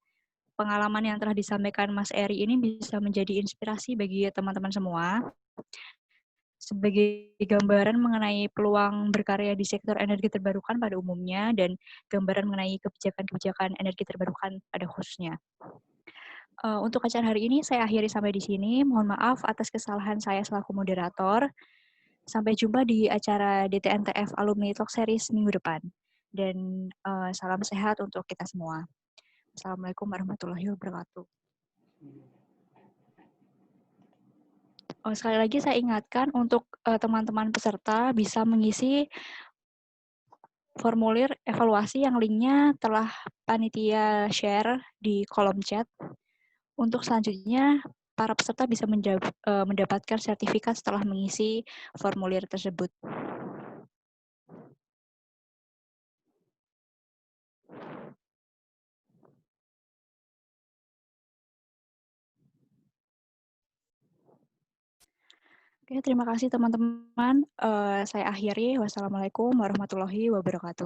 Pengalaman yang telah disampaikan Mas Eri ini bisa menjadi inspirasi bagi teman-teman semua sebagai gambaran mengenai peluang berkarya di sektor energi terbarukan pada umumnya dan gambaran mengenai kebijakan-kebijakan energi terbarukan pada khususnya. Untuk acara hari ini saya akhiri sampai di sini. Mohon maaf atas kesalahan saya selaku moderator. Sampai jumpa di acara DTNTF Alumni Talk Series minggu depan. Dan salam sehat untuk kita semua. Assalamualaikum warahmatullahi wabarakatuh. Sekali lagi saya ingatkan untuk teman-teman peserta bisa mengisi formulir evaluasi yang linknya telah panitia share di kolom chat. Untuk selanjutnya, para peserta bisa mendapatkan sertifikat setelah mengisi formulir tersebut. Oke, terima kasih teman-teman. Saya akhiri. Wassalamualaikum warahmatullahi wabarakatuh.